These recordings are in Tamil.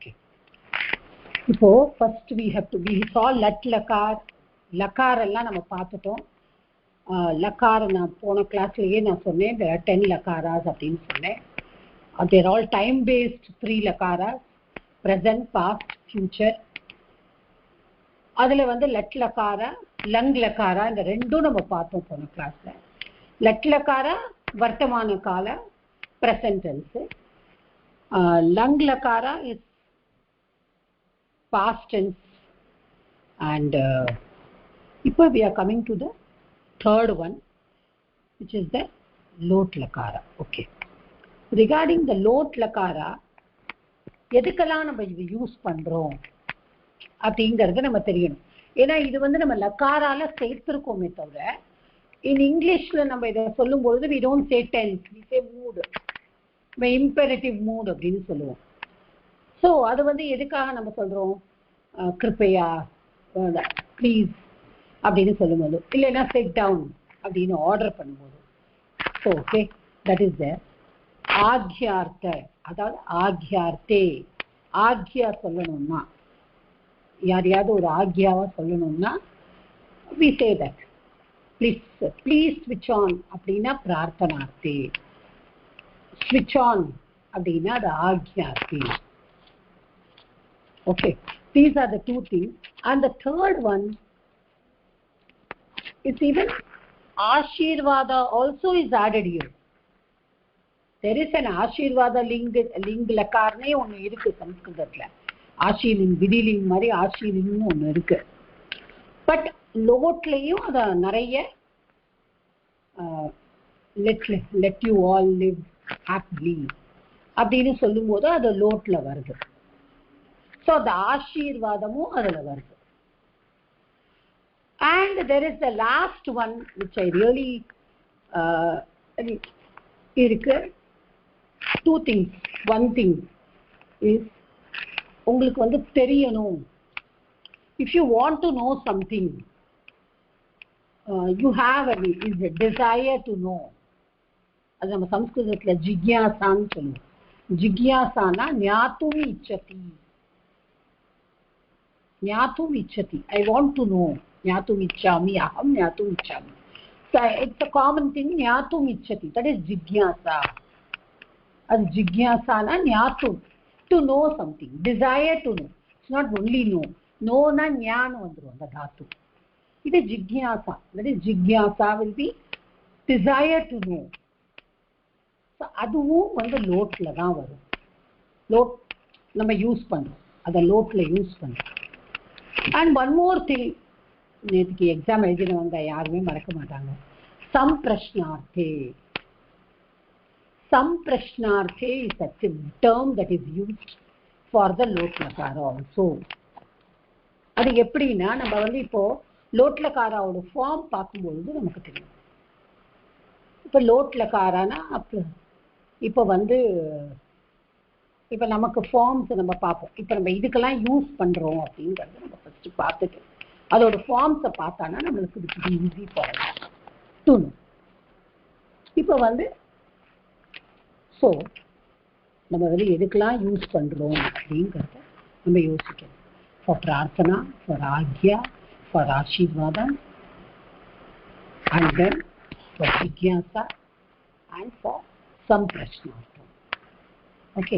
Okay. இப்போ first we saw lat lakar lakar எல்லாம் நம்ம பார்த்துட்டோம். lakar நான் போன கிளாஸ்லயே நான் சொன்னேன் there are 10 lakaras அப்படின்னு சொன்னேன். they are all time based 3 lakaras present past future. அதுல வந்து lat lakara lang lakara இந்த ரெண்டும் நம்ம பார்த்தோம் போன கிளாஸ்ல. lat lakara வர்த்தமான கால present tense. lang lakara is past tense, and now we are coming to the third one, which is the lot lakara. Okay, regarding the lot lakara எதுக்கெல்லாம் நம்ம இது யூஸ் பண்றோம் அப்படிங்கறது நம்ம தெரியணும். ஏன்னா இது வந்து நம்ம லக்காரால சேர்த்திருக்கோமே தவிர in இங்கிலீஷ்ல நம்ம இத சொல்லும்போது we don't say tense, we say mood, imperative mood அப்படின்னு சொல்லுவோம். ஸோ அது வந்து எதுக்காக நம்ம சொல்றோம்? கிருப்பையா, ப்ளீஸ் அப்படின்னு சொல்லும்போது, இல்லைன்னா செட் டவுன் அப்படின்னு ஆர்டர் பண்ணும்போது. So okay, that is the ஆக்யார்த்த, அதாவது ஆக்யார்த்தே. ஆக்யா சொல்லணும்னா, யாரையாவது ஒரு ஆக்யாவா சொல்லணும்னா we say that ப்ளீஸ் ஸ்விட்ச் ஆன் அப்படின்னா பிரார்த்தனார்த்தே, ஸ்விட்ச் ஆன் அப்படின்னா அது ஆக்யார்த்தே. Okay, these are the two things, and the third one is even ashirvada also is added here. There is an ashirvada ling lakarne one irukku sanskritatla, ashiling vidiling mari ashiling nu one irukku, but lotlayum ada nariya let you all live happily அப்படினு சொல்லும்போது அது லோட்ல வருது. So the ashirvadamu adula varudhu. And there is the last one which I really irukku two things. One thing is ungalku vandu theriyanum, if you want to know something, you have a desire to know. adu nama sanskritatla jigyasa nu solluvom. Jigyasa na jnatum ichchati, jnatum ichchati, I want to know. Jnatum ichchami, aham jnatum ichchami. So it's a common thing, jnatum ichchati, that is jigyasa. As jigyasa na jnatum, to know something, desire to know. It's not only know, know na jnana vandrum the dhatu. It is jigyasa, that is jigyasa will be desire to know. So அதுவும் வந்து லோட்ல தான் வரும். லோட் நம்ம யூஸ் பண்றோம், அத லோட்ல யூஸ் பண்றோம். And one more thing, நேத்துக்கு எக்ஸாம் எழுதினவங்க யாருமே மறக்க மாட்டாங்க, samprashnarthe. Samprashnarthe is a term that is used for the lot lakara also. அது எப்படின்னா, நம்ம வந்து இப்போ லோட் லகாராவோட ஃபார்ம் பார்க்கும்போது நமக்கு தெரியும். இப்போ லோட் லகாரானா இப்போ வந்து இப்போ நமக்கு ஃபார்ம்ஸ் நம்ம பார்ப்போம். இப்போ நம்ம இதுக்கெல்லாம் யூஸ் பண்ணுறோம் அப்படிங்கிறது நம்ம ஃபஸ்ட்டு பார்த்துட்டு அதோட ஃபார்ம்ஸை பார்த்தானா நம்மளுக்கு இதுக்கு ஈஸி போகணும். இப்போ வந்து ஸோ நம்ம வந்து எதுக்கெல்லாம் யூஸ் பண்ணுறோம் அப்படிங்கிறத நம்ம யோசிக்கணும். ஃபார் பிரார்த்தனா, ஃபார் ஆக்யா, ஃபார் ஆசீர்வாதம், அண்ட் தென் ஃபார் ஜிக்யாசா அண்ட் ஃபார் சம்பிரஷ்னார்த்தம். ஓகே,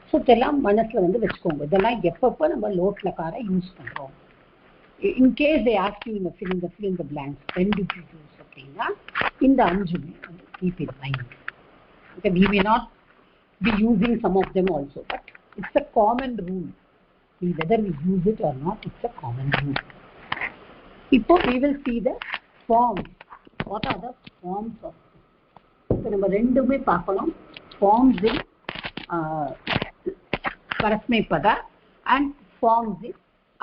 ஸோ இதெல்லாம் மனசில் வந்து வச்சுக்கோங்க. இதெல்லாம் எப்பப்போ நம்ம லோட் லகார யூஸ் பண்ணுறோம். இன்கேஸ் தே ஆஸ்க் யூ இந்த fill in the blanks, when did you use அப்படின்னா இந்த அஞ்சுமே வந்து keep in mind. Okay, we may not be using some of them also, but it's a common rule. Whether we use it or not, it's a common rule. இப்போ we will see the forms. What are the forms of? இப்போ நம்ம ரெண்டுமே பார்க்கலாம். Forms in பரஸ்மைபத and forms in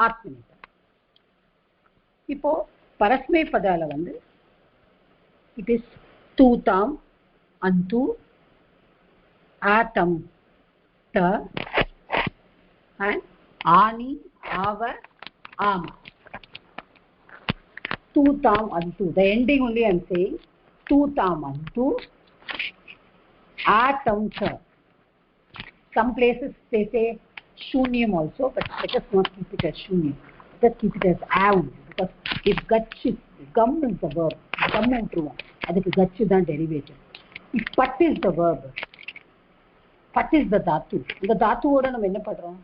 ஆத்மநேபத. இப்போ பரஸ்மைபதால வந்து it is தூதாம், அந்து, ஆதம், த, and ஆனி, ஆவ, ஆமா. தூதாம், அந்து. The ending only I am saying. தூதாம், அந்து, ஆதம், த. Some places they say shunyam also, but let us not keep it as shunyam. Let us keep it as av, because if gach, gum is the verb, gum utruvom, adukku gach is the derivative. If pat is the verb, pat is the dhatu. இந்த தாத்துவோட நம்ம என்ன பண்றோம்?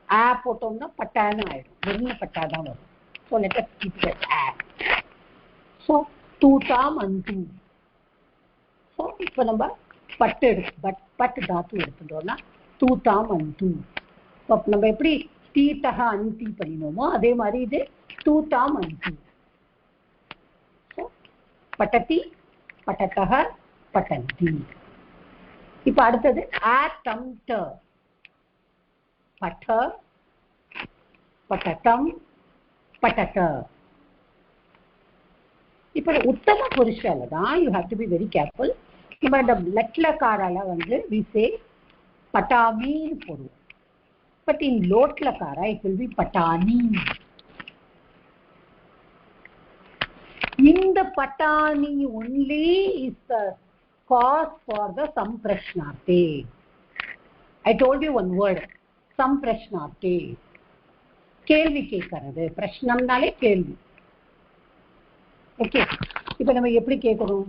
ஆ போட்டோம்னா பட்டான்னு ஆயிடும். வெறும் பட்டா தான் வரும். So let us keep it as a. So tutam antu. So இப்போ நம்ம பட்டு பட் தாத்து எடுத்துட்டோம்னா tutam antu. இப்போ நம்ம எப்படி தீதஹ அந்தி பண்ணினோமோ அதே மாதிரி இது tutam antu. So பட்டதி, பட்டதஹ, பட்டந்தி. இப்போ அடுத்தது ஆதம் ட. பட, பட்டதம், பட்டத. இப்போ உத்தம புருஷால தான் you have to be very careful. இப்போ இந்த லட்லகாரால வந்து we say பட்டாமின்னு போடுவோம். பட் இன் லோட்லகாரா it will be பட்டானி. இந்த பட்டானி only is the cause for the samprashnate. I told you one word, samprashnate. கேள்வி கேட்கறது. பிரஷ்னம்னாலே கேள்வி. ஓகே, இப்போ நம்ம எப்படி கேட்கணும்?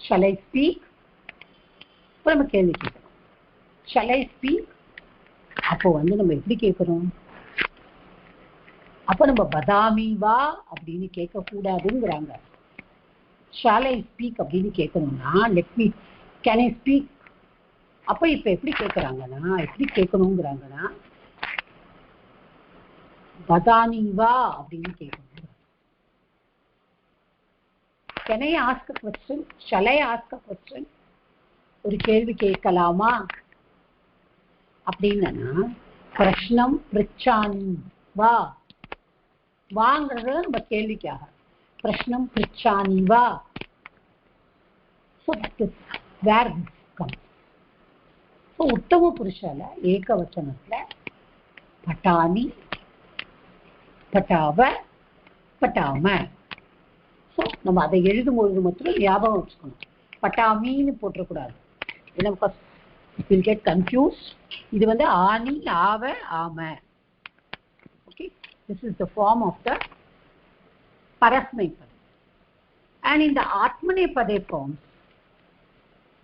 shall I speak? இப்போ நம்ம கேள்வி கேட்கணும். shall I speak? அப்போ வந்து நம்ம எப்படி கேட்கணும்? அப்போ நம்ம பதாமி வா அப்படின்னு கேட்கக்கூடாதுங்கிறாங்க. shall I speak அப்படின்னு கேட்கணும்னா let me, can I speak? அப்போ இப்போ எப்படி கேட்குறாங்கன்னா, எப்படி கேட்கணுங்கிறாங்கன்னா பதாமி வா அப்படின்னு கேட்கணும். Can I ask a question? Shall I ask a question? ஒரு கேள்வி கேட்கலாமா அப்படின்னா பிரஷ்னம் பிரிச்சானி வா. வாங்கிறது நம்ம கேள்விக்காக. பிரஷ்னம் பிரிச்சானி வா. So that is where this comes. So Uttama புருஷால ஏகவச்சனத்துல Pathani, பட்டாவ, பட்டாம. So நம்ம அதை எழுதும்பொழுது மட்டும் ஞாபகம் வச்சுக்கணும். பட்டாமின்னு போட்டக்கூடாது. ஏன்னா இட் வில் கெட் கன்ஃபியூஸ். இது வந்து ஆனி, ஆவ, ஆம. Okay, this is the form of the பரஸ்மைபதே. அண்ட் இன் த ஆத்மநேபதே ஃபார்ம்ஸ்,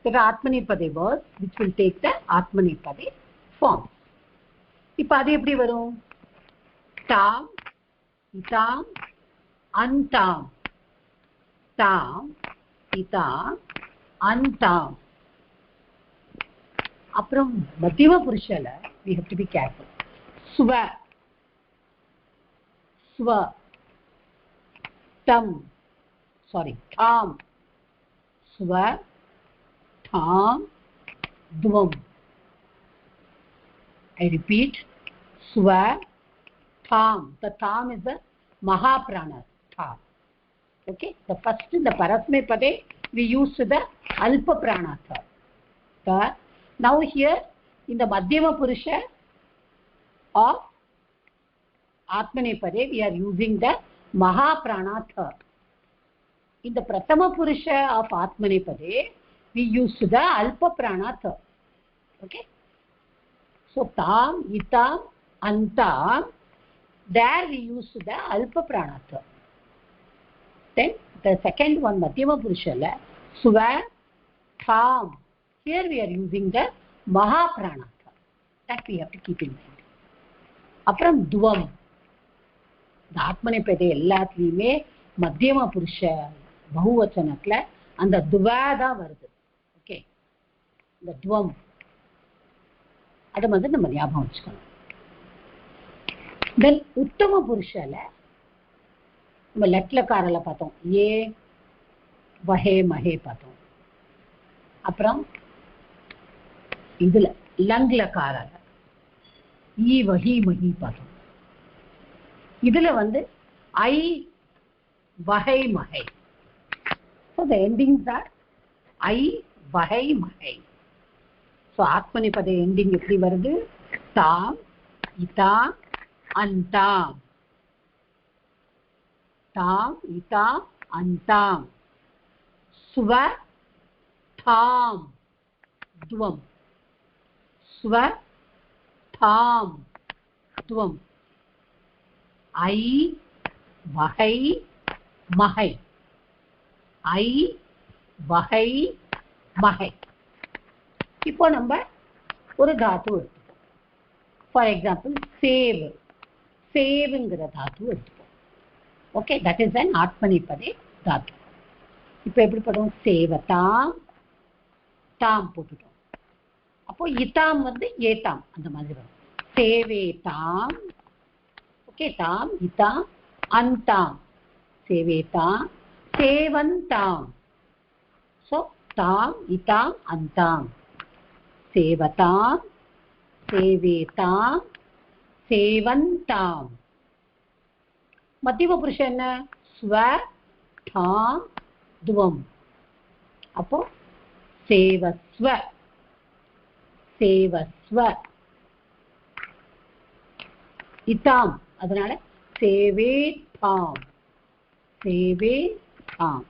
there are ஆத்மநேபதே words which will take the ஆத்மநேபதே form. இப்போ அது எப்படி வரும்? தாம், இதாம், அந்தாம். தாம், இதாம், அந்தாம். அப்புறம் மத்தியம புருஷால we have to be careful. ஸ்வ, ஸ்வ, தம், sorry, தாம், ஸ்வ, தாம், துவம். I repeat, swa, tham. The tham is the mahaprana, tham. Okay, the first in the parasmepade we used the alpa prana tha. Now here in the madhyama purusha of atmanepade we are using the mahaprana tha. In the prathama purusha of atmanepade we used the alpa prana tha. Okay, so tam, itam, antam, there we use the alpa prana tha. Then the second one madhyama purushala swa, tham, here we are using the maha prana tha. That we have to keep in mind. Apram dvam, the atmanepade எல்லாத்துலயுமே மத்தியம புருஷ பகுவச்சனத்துல அந்த துவாதா வருது. ஓகே, இந்த துவம் அதை வந்து நம்ம ஞாபகம் வச்சுக்கணும். தென் உத்தம புருஷால நம்ம லட்லக்காரல பார்த்தோம், ஏ வஹே மஹே பார்த்தோம். அப்புறம் இதுல லங்லக்காரல ஈ வஹி மஹி பார்த்தோம். இதுல வந்து ஐ வஹை மஹை. So the endings are I வஹை மஹை. So ஆத்மநேபதே ending எப்படி வருது? தாம், இதாம், அந்தாம். தாம், இதாம், அந்தாம். ஸ்வ, தாம், துவம். ஸ்வ, தாம் துவம் ஐ வகை மகை ஐ வகை மகை. இப்போ நம்ம ஒரு தாத்து எடுத்துப்போம். ஃபார் எக்ஸாம்பிள் சேவ், சேவுங்கிற தாத்து எடுத்துப்போம். ஓகே, தட் இஸ் அன் ஆத்மநேபதே தாத்து. இப்போ எப்படி படும்? சேவதாம், தாம் போட்டுட்டோம். அப்போ இதாம் வந்து ஏதாம் அந்த மாதிரி வரும். சேவேதாம், ஓகே, தாம் இதாம் அந்தாம், சேவேதாம் சேவந்தாம். ஸோ தாம் இதாம் அந்தாம், சேவதாம் சேவேதாம் சேவந்தாம். மத்தியம புருஷன் என்ன? ஸ்வ தாம் துவம். அப்போ சேவஸ்வ சேவஸ்வ. இதாம் அதனால சேவேதாம் சேவேதாம்.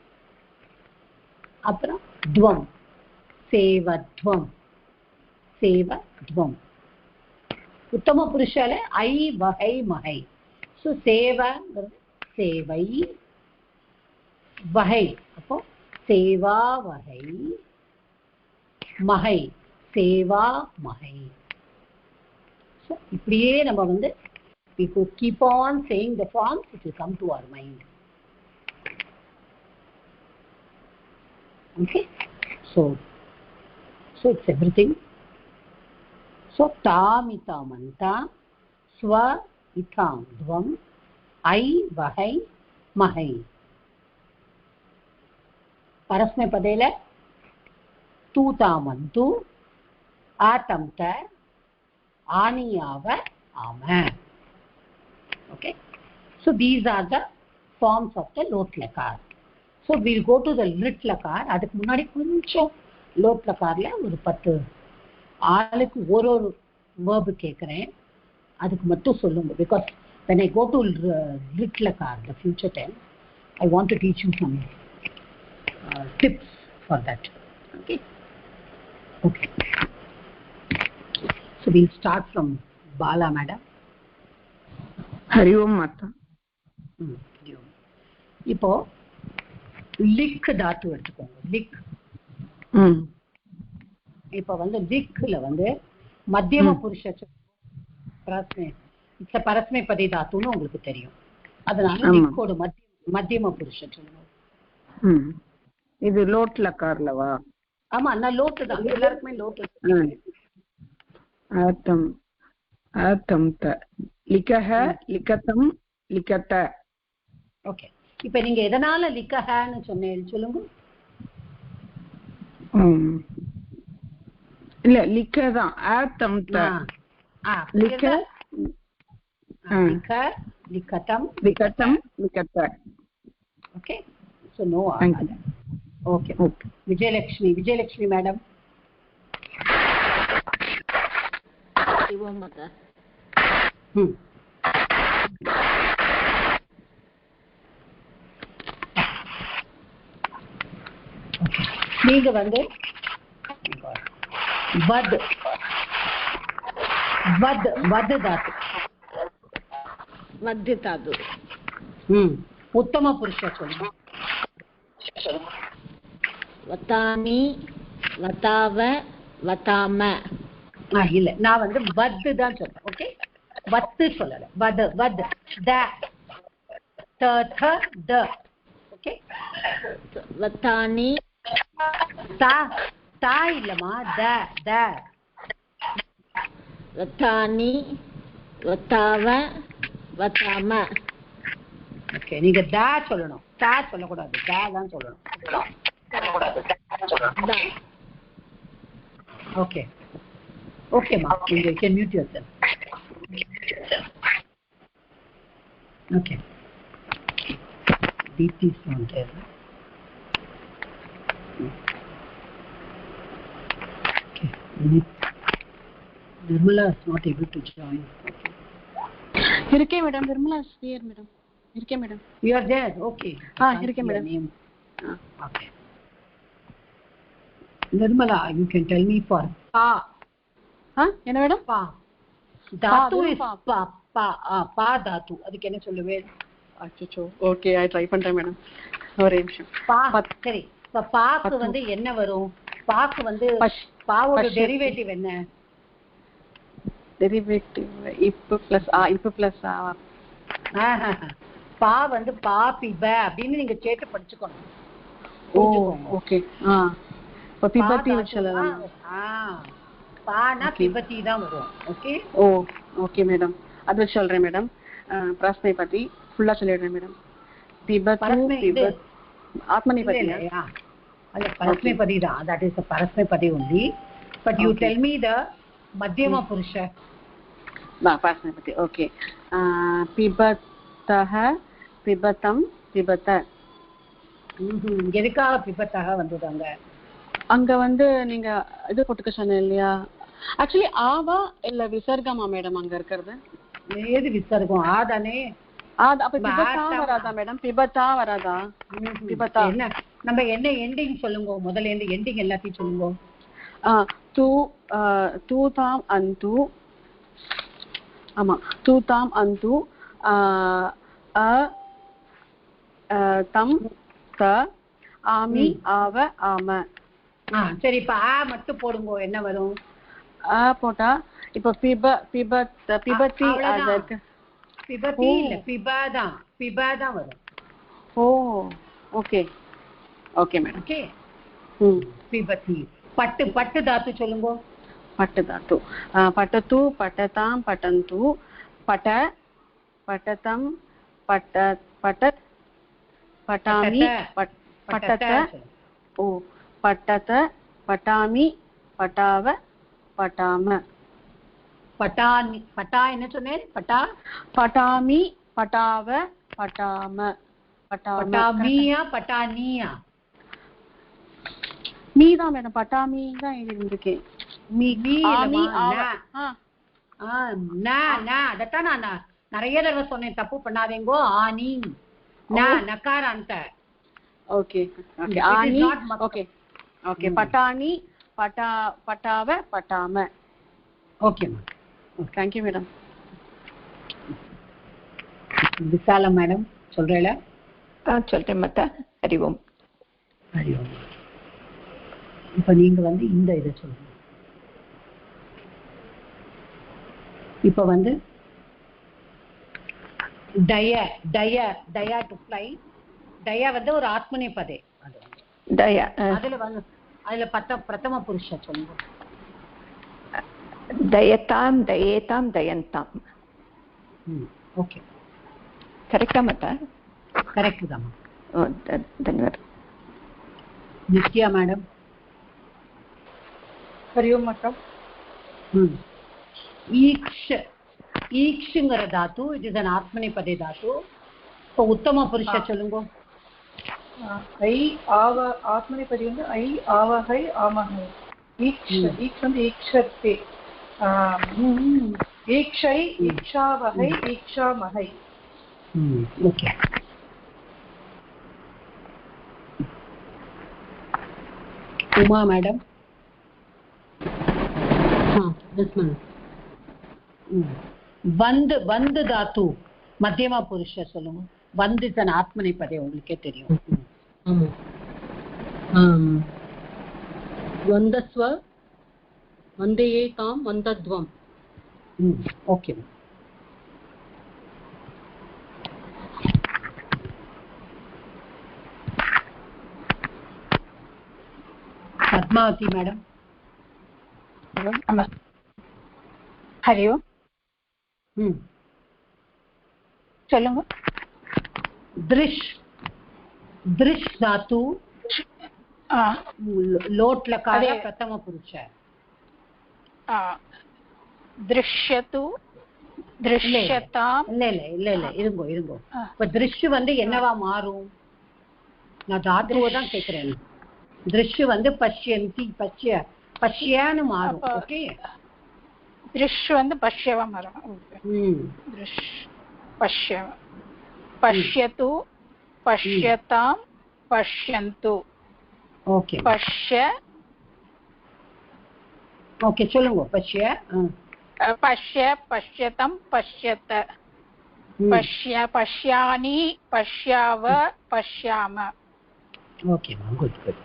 அப்புறம் துவம் சேவத்வம் சேவத்வம். உத்தம புருஷால ஐ வகை மகை. ஸோ சேவங்கிறது சேவை, வகை அப்போ சேவா வகை, மகை சேவா மகை. ஸோ இப்படியே நம்ம வந்து we could keep on saying the forms, it will come to our mind. Okay, so it's everything. So tam itam anta, swa itam dvam, I vahai mahai. परस्मै पदेले तू तामन्तु आतम्त आनियाव आम. Okay, so these are the forms of the lot lakar. So we'll go to the lit lakar. அதுக்கு முன்னாடி கொஞ்சம் lot lakarல ஒரு 10 ஆளுக்கு ஒரு verb கேக்குறேன், அதுக்கு மட்டும் சொல்லுங்க. Because when I go to lit lakar, the future tense, I want to teach you some tips for that. Okay, okay, so we'll start from Bala madam. Hari Om Mata. இப்போ லிக் தாத்து எடுத்துக்கோங்க. லிக். இப்போ வந்து லிக்ல வந்து மத்தியம புருஷ பரஸ்மை பதி தாத்துன்னு உங்களுக்கு தெரியும். அதனால லிக்கோட மத்தியம புருஷ சொல்லுவோம். இது லோட் லகார்லவா? ஆமா, நான் லோட் தான், எல்லாருக்குமே லோட். ஆத்தம் ஆத்தம் த லிகஹ லிகதம் லிகத. ஓகே, இப்போ நீங்க எதனால லிகஹன்னு சொன்னீங்க சொல்லுங்க. இல்ல லிக தான். ஆத்தம் த லிக லிக லிகதம் லிகதம் லிகத. Okay, so no. Okay, okay. Vijayalakshmi madam. Shivamata. நீங்க வந்து வத் வத் வத் தாத்து, மத்திய தாது. உத்தம புருஷ சொல்லுங்க. வதாமி வதாவ வதாம. இல்ல, நான் வந்து வத் தான் சொல்றேன். ஓகே, வத்து சொல்லல. வத் வத் த த த த. ஓகே, வத்தானி தா தா இல்லமா, த த. வத்தானி வத்தாவ வதாம. ஓகே, நீங்க த சொல்லணும், தா சொல்லக்கூடாது, த தான் சொல்லணும். ஓகே ஓகே மா, you can mute yourself. Okay, Deepthi is not there. Okay, Nirmala is not able to join. இருக்கே madam. Nirmala is here madam. இருக்கே madam. You are there. Okay. இருக்கே madam. Okay, Nirmala, you can tell me for pa. என்ன மேடம்? Pa. தாத்து இஸ் பா தாத்து. அதுக்கு என்ன சொல்லுவேன்? அச்சோ, ஓகே, ஐ ட்ரை பண்றேன் மேடம். ஒரே நிமிஷம். சரி, இப்ப பாக்கு வந்து என்ன வரும்? பாக்கு வந்து பாவோட டெரிவேட்டிவ் என்ன? டெரிவேட்டிவ் இப்பு பிளஸ் ஆ. பா வந்து பா பிப அப்படின்னு நீங்க கேட்டு படிச்சுக்கணும். ஓ, ஓகே. இப்ப பிபத்தி வச்சலாம். பானா பிபத்தி தான் வரும். ஓகே. Oh, okay madam. அது சொல்றேன் மேடம். பிரஸ்னைபதி ஃபுல்லா சொல்லிடுறேன் மேடம். பிபத்து ஆத்மநேபதியா? அது பரஸ்மைபதி தான். That is the பரஸ்மைபதி only. But you tell me the மத்தியம புருஷ. பரஸ்மைபதி. ஓகே. பிபத்தஹ பிபதம் பிபத. எதுக்காக பிபத்தஹ வந்ததாங்க? அங்க வந்து நீங்க இது போட்டுக்க சொன்ன இல்லையா? ஆக்சுவலி ஆவா இல்ல விசர்கமா மேடம் அங்க இருக்கிறது? ஏது விசர்கம்? ஆதானே. அப்ப பிபத்தா வராதா மேடம்? பிபத்தா வராதா? பிபத்தா என்ன நம்ம என்ன எண்டிங் சொல்லுங்க. முதல்ல இருந்து எண்டிங் எல்லாத்தையும் சொல்லுங்க. தூ தாம் அந்து. ஆமா, தூ தாம் அந்து தம் த ஆமி ஆவ ஆம. சரி, இப்ப ஆ மட்டும் போடுங்க. என்ன வரும்? போட்டா இப்ப பிபத்தி அதற்கு பிபத்தி இல்ல பிபாதான் வரும். ஓ, ஓகே ஓகே மேடம். ஓகே. பிபத்தி. பட்டு தாத்து சொல்லுங்க. பட்டு தாத்து. பட்டத்து பட்டதாம் பட்டந்து பட்ட பட்டதம் பட்டத் பட்டாமி பட்டத. ஓ, பட்டத பட்டாமி பட்டாவ பட்டாம. பட்டாணி பட்டா என்ன சொன்னேன்? பட்டாமி பட்டாவ பட்டாம. பட்டாமியா பட்டானியா? மீதான் மேடம். பட்டாமி தான் இருந்துக்கேன். அதத்தான் நான் நிறைய தடவை சொன்னேன். தப்பு பண்ணாதேங்கோ. ஆனி நக்கார அந்த. Okay okay. ஆனி. Okay okay. பட்டாணி பட்டாவ பட்டாம. Okay ma'am. Thank you madam. Visala madam சொல்றேல? சொல்றேன் மத்த. ஹரி ஓம். ஹரி ஓம். இப்ப நீங்க வந்து இந்த இதை சொல்லுங்க. இப்ப வந்து டயா டு ஃப்ளை. டயா வந்து ஒரு ஆத்மநேபதே. டயா. அதுல பிரதம புருஷ சொல்லுங்க. दयतां दयेतां दयन्तां. ओके, करेक्टा मत? करेक्ट दामा. धन्यवाद. नित्या मैडम. हरि ओम मैडम. ईक्षंगर धातु. इट इज एन आत्मनेपदे धातु. तो उत्तम पुरुष चलुंगो. ऐ आव आत्मनेपदी வந்து ஐ ஆவஹை ஆமஹை. ஈக்ஷ வந்து ஈக்ஷத்தே. ஈக்ஷை ஈக்ஷாவஹை ஈக்ஷாமஹை. ஓகே. உமா மேடம். வந்து தாத்து மத்தியமா புருஷ சொல்லுங்க. வந்து தன் ஆத்மனைப்பதே உங்களுக்கே தெரியும். வந்தஸ்வ வந்தையே தாம் வந்தத்வம். ஓகே. பத்மாவதி மேடம். ஹரி ஓம். சொல்லுங்க. दृश धातु लोट लकार प्रथम पुरुष. दृश्यतु दृश्यता. இல்ல இருங்கோ. இப்ப दृश्य வந்து என்னவா மாறும்? நான் தாத்துவை தான் கேக்குறேன். दृश्य வந்து பஷ்யந்தி பஷ்யன்னு மாறும். ஓகே. दृश्य வந்து பஷ்யவா மாறும். दृश्य पश्य पश्यतु पश्यतां पश्यन्तु. ओके. पश्य. ओके சொல்லுங்க. பஷ்ய पश्य पश्यतं पश्यत पश्य पश्यानि पश्याव पश्याम Okay, ma'am. Good, good.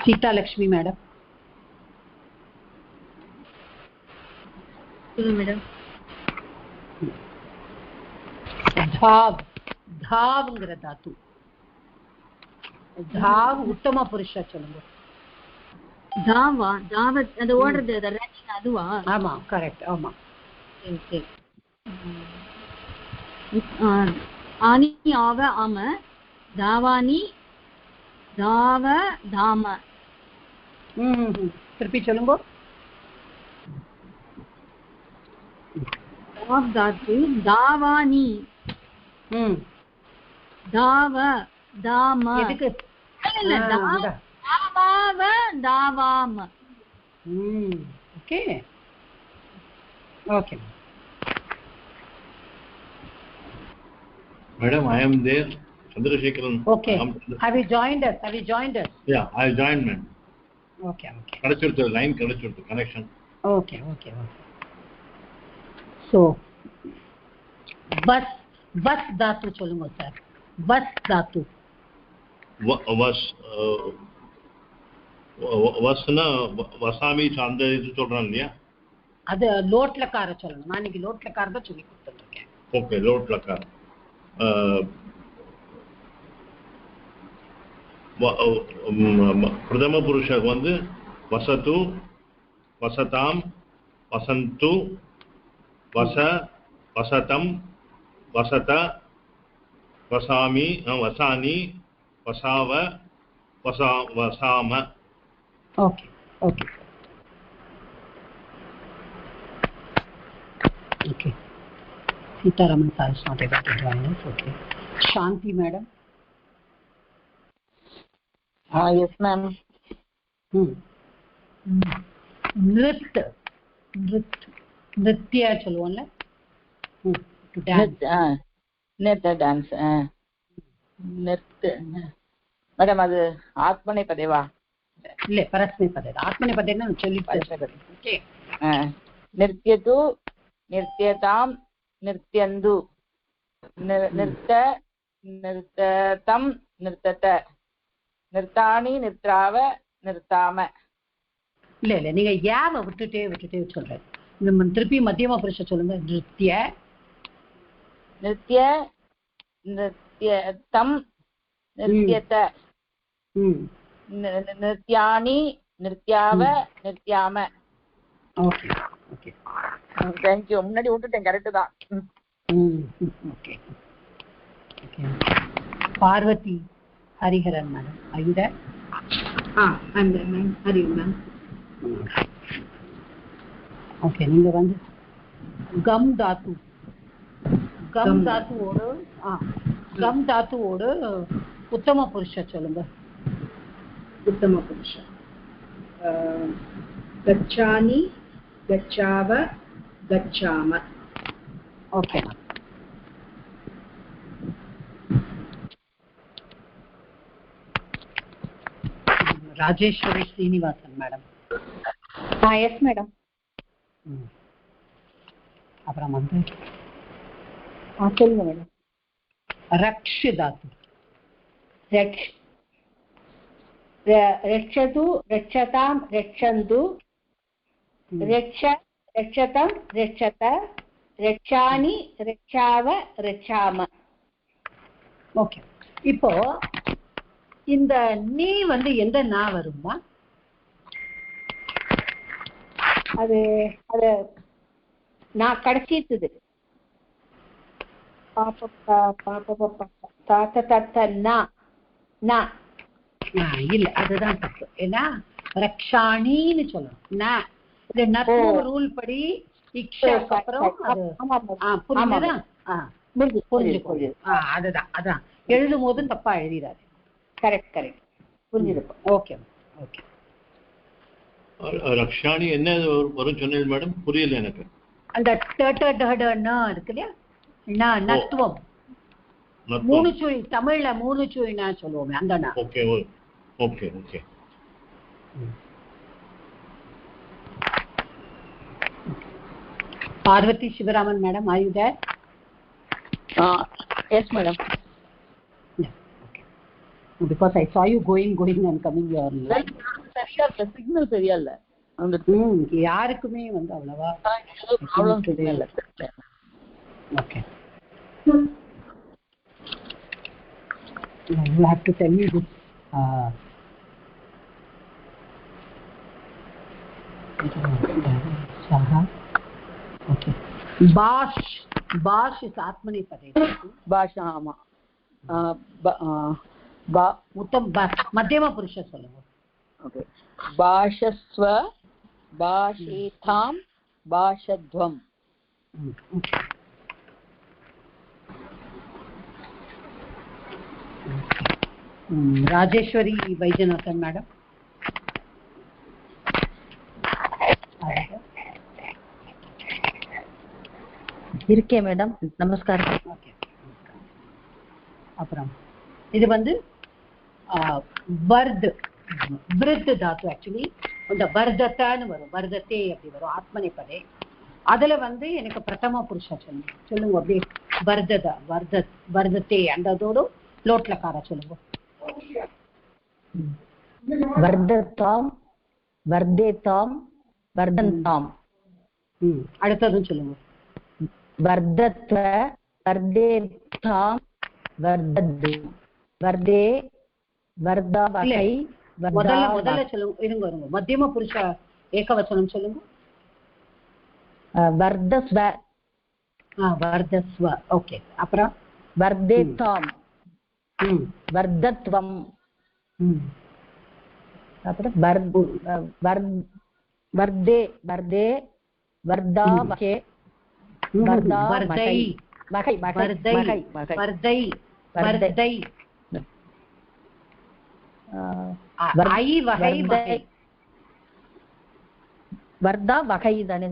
Sita Lakshmi, madam. Madam धाव धावங்கிற தாத்து धाव உத்தம புருஷ சொல்லுங்க தாவா தாவ அந்த ஓடுறது அந்த ரன்னிங் அதுவா ஆமா கரெக்ட் ஆமா சரி சரி ஆனி ஆவ ஆம தாவானி தாவ தாம திருப்பி சொல்லுங்க தாவ் தாத்து தாவானி தாவ தாம எதுக்கு இல்ல தாவாவ தாவாம okay okay Madam, I am there. Chandrasekharan. Okay. Have you joined us? Have you joined us? Yeah, I joined, man. Okay, okay. Kadachurthu line kadachurthu connection. Okay, okay, okay. So, bus dhatu solunga sir. Bus dhatu. Vasna vasami chandra idu solran illaya? Adu lot lakara solunga. Naan inge lot lakara da solli kuduthirken. Okay, lot lakara. प्रथम पुरुष வந்து வசது வசதாம் வசந்து வச வசதம் வசத வசாமி வசானி வசாவ வசாம okay okay okay Sitaraman sir is not able to join us. Okay. Shanti madam. Yes ma'am. Nritya சொல்லுவோம்ல to dance. Dance. மேடம் அது ஆத்மனை பதேவா இல்ல பரஸ்மை பதே ஆத்மனை பதேன்னா சொல்லிட்டு ஓகே நிர்த்யது நிர்த்யதாம் நிர்த்யந்து நிர்த்த நிர்த்ததம் நிர்த்தத நிர்த்தானி நிர்த்தாவ நிர்த்தாம இல்ல இல்ல நீங்க யாவ விட்டுட்டே சொல்றேன் இந்த திருப்பி மத்தியம புருஷ சொல்லுங்க நிர்த்ய நிர்த்ய நிர்த்யதம் நிர்த்யத நிர்த்யானி நிர்த்யாவ நிர்த்யாம ஓகே ஓகே Thank you. முன்னாடி விட்டுட்டேன் கரெக்ட் தான் okay okay Parvathi Hariharan madam are you there? I'm there ma'am. Are you ma'am? Okay நீங்க வந்து கம் தாத்து தாத்துவோடு உத்தம புருஷ சொல்லுங்க उत्तम पुरुष गच्छानि गच्छाव गच्छाम okay Rajeshwari Srinivasan madam yes madam அப்புறம் வந்து சொல்லுங்க மேடம் रक्ष धातु रक्षतु रक्षतां रक्षन्तु रक्ष रक्षतं रक्षत रक्षानि रक्षाव रक्षाम ஓகே இப்போ இந்த நீ வந்து எந்த நா வருமா அது அது நான் கடைசித்துது இல்ல அதுதான் தப்பு ஏன்னா ரக்ஷாணின்னு சொல்லணும் இந்த நத்து ரூல் படி இக்ஷாக்கு அப்புறம் அது புரிஞ்சுது அதுதான் அதான் எழுதும் போதும் தப்பா எழுதிடாது கரெக்ட் புரிஞ்சிருக்கும் ஓகே ஓகே ரக்ஷாணி என்ன வரும் சொன்னீங்க மேடம் புரியல எனக்கு அந்த இருக்கு இல்லையா நத்துவம் மூணு சுழி தமிழ்ல மூணு சுழினா சொல்லுவோமே அந்த okay okay okay. Parvati Shivaraman madam, are you there? Yes madam. Yeah, okay. Because I saw you going and coming your line. சரியா இல்ல, சிக்னல் சரியா இல்ல. யாருக்குமே வந்து அவ்வளவா ப்ராப்ளம் தெரியல. Okay. You have to tell me this. Okay. Bash is Atmanepade. Bash, ஆமா. உத்தம் மத்தியம புருஷ சொல்லுங்க. Okay. பாஷஸ்வ, பாஷேதாம், பாஷத்வம். ராஜேஸ்வரி வைஜநாதன் மேடம். இருக்கேன் மேடம், நமஸ்காரம். ஓகே. அப்புறம் இது வந்து வர்த் விருத் தாத்து. ஆக்சுவலி இந்த வர்தத்தான்னு வரும், வர்தத்தே அப்படி வரும் ஆத்மநேபதே. அதுல வந்து எனக்கு பிரதம புருஷா சொல்லுங்க அப்படியே. வர்ததா வர்தத்தே அந்ததோடு லோட்லக்கார சொல்லுங்க. வர்ததாம், வர்தேதாம், வர்தந்தாம். அடுத்ததும் சொல்லுங்க. வர்தத்வ, வர்தேதாம், வர்தத்து, வர்தே, வர்தாவகை. முதல்ல சொல்லுங்க, இருங்க வருங்க. மத்தியம புருஷ ஏகவச்சனம் சொல்லுங்க. வர்தஸ்வ. வர்தஸ்வ. ஓகே. அப்புறம் வர்தேதாம், வர்தத்வம். அப்புறம் வர்தே, வர்தே, வர்தாவகே, வர்தை, வகை, வர்தை, வர்தை, வர்தை, ஐ வகை, வகை. வர்தா வகை தானே?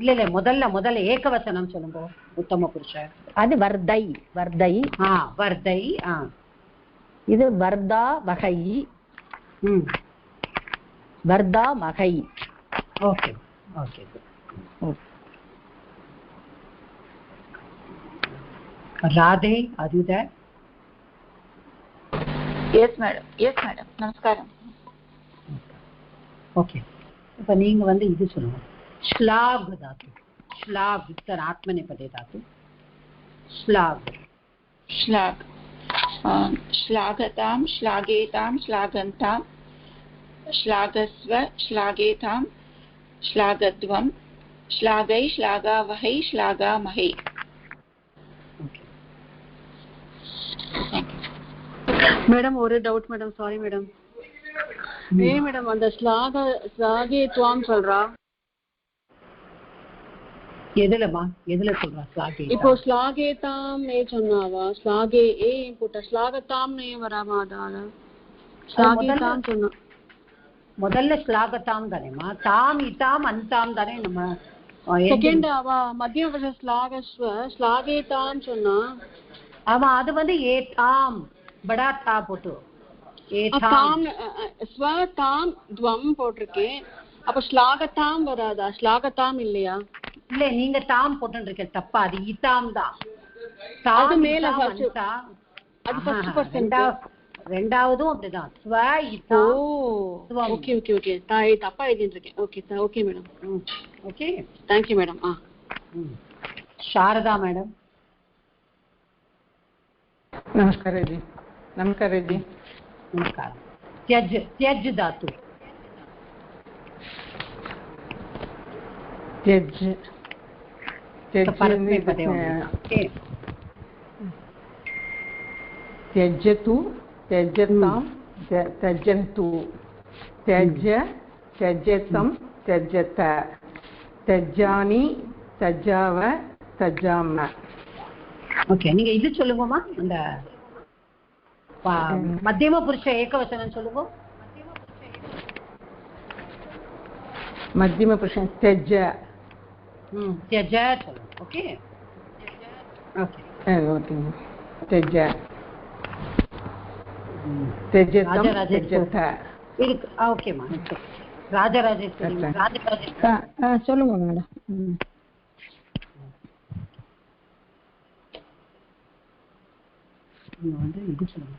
இல்ல முதல்ல ஏகவசனம் சொல்லுங்க. உத்தம புருஷ அது வர்தை, வர்தை. வர்தை. இது வர்தா வகை, வர்தா மகை. Okay okay. Radhe, are you there? Yes madam, yes madam, நமஸ்காரம். ஓகே. இப்ப நீங்க வந்து இது சொல்லுங்க. श्लाघ धातु. श्लाघ उत्तर आत्मनेपदे धातु. श्लाघ. श्लाघ. श्लाघतां, श्लाघेतां, श्लाघन्तां, श्लाघस्व, श्लाघेतां, श्लाघध्वं, श्लाघै, श्लाघावहै, श्लाघामहै. மேடம் ஒரு doubt madam, sorry madam. Madam அந்த ஸ்லாகே துவாம் சொல்றா எதுல சொல்றா? ஸ்லாகே. இப்போ ஸ்லாகேதாம் ஏ சொன்னாவா? ஸ்லாகே ஏ போட்ட ஸ்லாகதாம் ஏ வராமா? அதால ஸ்லாகேதாம் சொன்னா முதல்ல ஸ்லாகதாம் தானேமா. தாம் இதாம் அந்தாம் தானே நம்ம செகண்ட் அவா மத்தியம புருஷ ஸ்லாகஸ்வ ஸ்லாகேதாம் சொன்னா. ஆமா, அது வந்து ஏதாம் படா தா போட்டு தாம் ஸ்வ தாம் துவம் போட்டிருக்கேன். அப்ப ஸ்லாகதாம் வராதா? ஸ்லாகதாம் இல்லையா? இல்ல, நீங்க தாம் போட்டு தப்பா. அது இதாம் தான். அது மேல அது ஃபர்ஸ்ட் பர்சன். ரெண்டாவதும் அப்படிதான். ஸ்வ இதா. Okay okay okay. நான் தப்பா எழுதிட்டு இருக்கேன். Okay okay madam. Okay, thank you madam. Sharada madam. नमस्कार जी. नमस्कार जी. नमस्कार. त्यज धातु. त्यज त्यजतु, त्यजतां, त्यजन्तु, त्यज, त्यजतं, त्यजत, त्यजानि, त्यजाव, त्यजाम. ஓகே, நீங்க இது சொல்லுங்கம்மா. அந்த மத்தியம புருஷ ஏகவசனம் சொல்லுங்க. மத்தியம புருஷன் त्यज. त्यज சொல்லுங்க. Okay okay okay. त्यज. त्यजतं त्यजत இருக்கு. ஓகேம்மா. ராஜராஜேஸ்வரி. ராஜராஜேஸ்வரி சொல்லுங்க மேடம். வந்து இது சொல்லுங்க.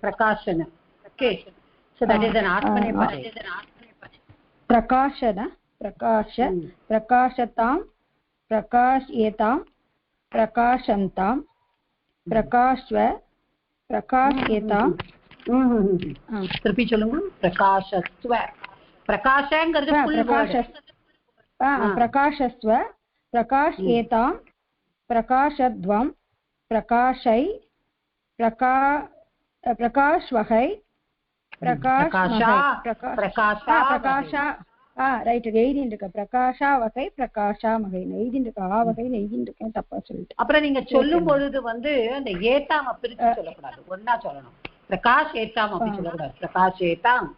பிரகாஷன. Okay. So that is an ஆத்மநேபதி. பிரகாஷன பிரகாஷதாம் பிரகாஷ்யேதாம் பிரகாஷந்தாம் பிரகாஷ்வ பிரகாஷ்யேதாம். திருப்பி சொல்லுங்க. பிரகாஷஸ்வ. பிரகாஷங்கிறது பிரகாஷஸ்வ பிரகாஷ்யேதாம் பிரகாஷத்வம் பிரகாஷை பிரகாஷ்வகை பிரகாஷா. ரைட். எழுதிட்டு இருக்க பிரகாஷா வகை பிரகாஷாமகை எழுதிட்டு இருக்க வகை எழுதிட்டு இருக்கேன், தப்பா சொல்லிட்டு. அப்புறம் நீங்க சொல்லும் பொழுது வந்து அந்த ஏத்தாம பிரிச்சு சொல்லக்கூடாது, ஒன்னா சொல்லணும். பிரகாஷ் ஏத்தாம் அப்படி சொல்லக்கூடாது. பிரகாஷ் ஏத்தாம்.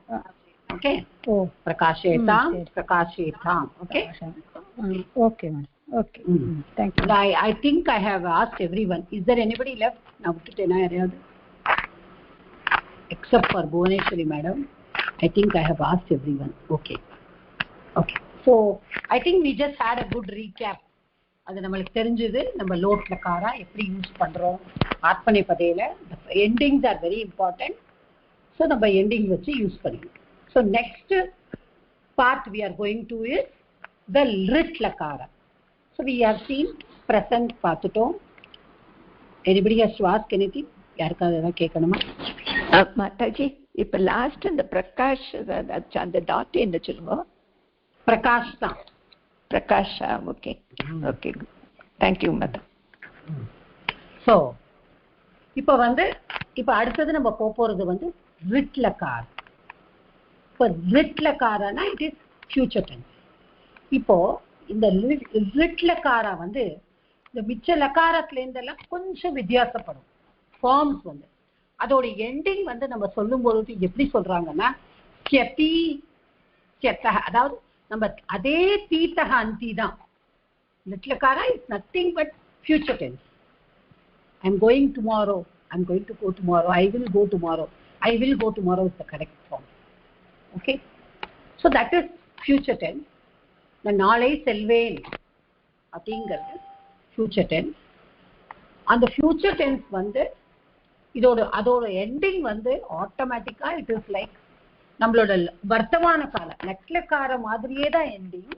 ஓகே. ஓ பிரகாஷ் ஏத்தாம் பிரகாஷ் ஏத்தாம். Okay. Okay madam. Okay. Thank you. I think I have asked everyone. Is there anybody left? Now except for Bhuvaneshwari madam. I think I have asked everyone. Okay. So I think we just had a good recap. அது நமக்கு தெரிஞ்சது நம்ம லோட் லகாரா எப்படி யூஸ் பண்றோம் ஆத்மநேபதியில. Endings are very important. So நம்ம எண்டிங் வச்சு யூஸ் பண்ணிக்கணும். So next part we are going to is the lit lakara. So we have seen present பார்த்துட்டோம். Anybody has to ask anything? யாருக்காவது ஏதாவது கேட்கணுமா? மாதாஜி இப்ப லாஸ்ட் அந்த பிரகாஷ் அந்த டாட் என்ன சொல்லுங்க? பிரகாஷ் தான். பிரகாஷா. Okay okay, thank you madam. So இப்போ அடுத்தது நம்ம போறது வந்து ரிட் லகார். இப்போ ரிட் லகாரனா இட் இஸ் ஃபியூச்சர் டென்ஸ். இப்போ இந்த ரிட் லகாரா வந்து இந்த மிச்ச லகாரத்துல இருந்தெல்லாம் கொஞ்சம் வித்தியாசப்படும். ஃபார்ம்ஸ் வந்து அதோட எண்டிங் வந்து நம்ம சொல்லும் பொழுது எப்படி சொல்றாங்கன்னா ஸ்யதி ஸ்யதஹ, அதாவது நம்ம அதே தீத்தஹ அந்தி தான். ரிட் லகாரா is nothing but future tense. I am going tomorrow. I am going to go tomorrow. I will go tomorrow. I will go tomorrow is the correct form. Okay. So that is future tense. The நாளை செல்வேன் அப்படிங்கிறது future tense. And the future tense வந்து அதோட ending வந்து ஆட்டோமேட்டிக்கா it is like நம்மளோட வர்த்தமான காலம் லக்லகார மாதிரியே தான் ending.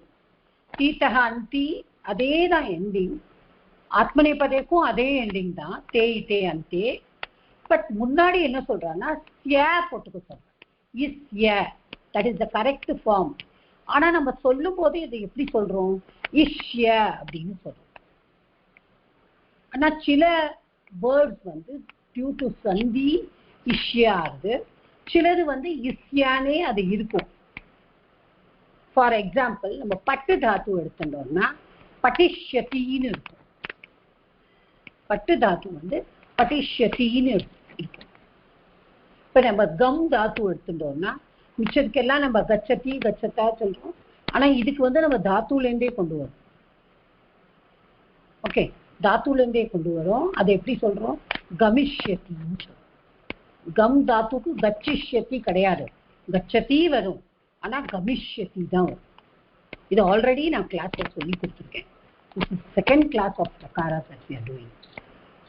தீத்தஹ அந்தி அதே தான் ending. ஆத்மநேபதிக்கும் அதே எண்டிங் தான், தே தே அந்தே. பட் முன்னாடி என்ன சொல்றான்னா ஸ்ய போட்டுக்க சொல்றேன். Is yeah, that is the correct form. ஆனா நம்ம சொல்லும் போது இதை எப்படி சொல்றோம்? இஷ்ய அப்படின்னு சொல்றோம். ஆனா சில வேர்ட்ஸ் வந்து டியூ டு சந்தி இஷ்யாருது, சிலது வந்து இஸ்யானே அது இருக்கும். ஃபார் எக்ஸாம்பிள் நம்ம பட்டு தாத்து எடுத்துட்டோம்னா பட்டிஷ்யத்தின்னு இருக்கும். பட்டு தாத்து வந்து பட்டிஷ்யத்தின்னு இருக்கும். இப்ப நம்ம கம் தாத்து எடுத்துட்டோம்னா மிச்சதுக்கெல்லாம் நம்ம கச்சத்தி கச்சத்தா சொல்றோம். ஆனா இதுக்கு வந்து நம்ம தாத்துல இருந்தே கொண்டு வரோம். ஓகே, தாத்துல இருந்தே கொண்டு வரோம். அதை எப்படி சொல்றோம்? கமிஷ்யத்தின்னு சொல்றோம். கம் தாத்துக்கு கச்சிஷ்யத்தி கிடையாது, கச்சத்தி வரும். ஆனா கமிஷ்யத்தி தான் வரும். இது ஆல்ரெடி நான் கிளாஸ்ல சொல்லி கொடுத்துருக்கேன். செகண்ட் கிளாஸ் ஆஃப் லகாரா that we are doing.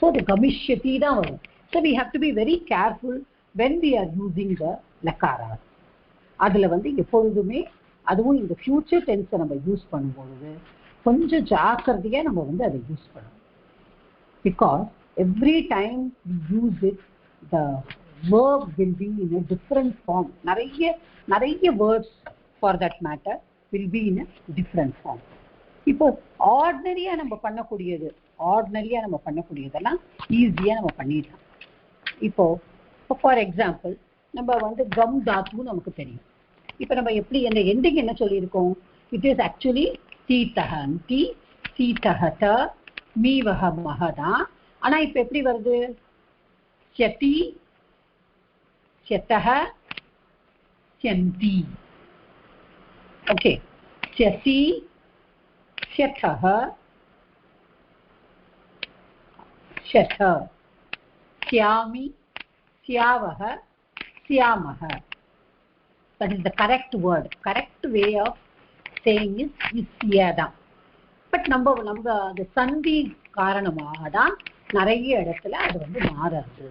So the gamishyati தான் வரும். So we have to be very careful when we are using the lakara. அதுல வந்து எப்பொழுதுமே அதுவும் இந்த ஃபியூச்சர் டென்ஸை நம்ம யூஸ் பண்ணும்பொழுது கொஞ்சம் ஜாக்கிரதையா நம்ம வந்து அதை யூஸ் பண்ணணும். Because every time we use it, the verb will be in a different form. நிறைய words for that matter will be in a different form. இப்போ ஆர்டினரியா நம்ம பண்ணக்கூடியதெல்லாம் ஈஸியா நம்ம பண்ணிடலாம். இப்போ ஃபார் எக்ஸாம்பிள் நம்ம வந்து கம் தாத்து நமக்கு தெரியும். இப்போ நம்ம எப்படி அந்த எண்டிங் என்ன சொல்லியிருக்கோம்? இட் இஸ் ஆக்சுவலி சீதஹந்தி சீதஹத மீவஹ மஹதா. ஆனா இப்ப எப்படி வருது? ஸ்யதி ஸ்யதஹ ஸ்யந்தி. ஓகே, ஸ்யசி ஸ்யதஹ ஷத. syami, syavaha, syamaha. That is the correct word. Correct way of saying is isyada. But நம்ம அந்த சந்தி காரணமாக தான் நிறைய இடத்துல அது வந்து மாறுது.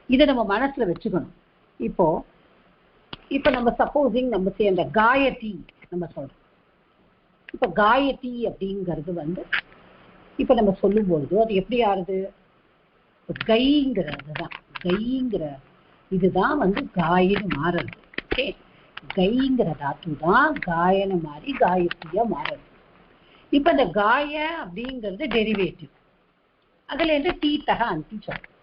இதை நம்ம மனசுல வச்சுக்கணும். இப்போ நம்ம சப்போசிங் நம்ம அந்த காயத்ரி நம்ம சொல்றோம். இப்போ காயத்ரி அப்படிங்கிறது வந்து இப்போ நம்ம சொல்லும்பொழுது அது எப்படி ஆறுது? கைங்கிறது தான், கைங்கிற இதுதான் வந்து காயின்னு மாறுறது. ஓகே, கைங்கிற தாத்து தான் காயன மாதிரி காயத்ரியா மாறுது. இப்போ இந்த காய அப்படிங்கிறது டெரிவேட்டிவ், அதுல இருந்து தீத்தக அந்தி சொல்றோம்.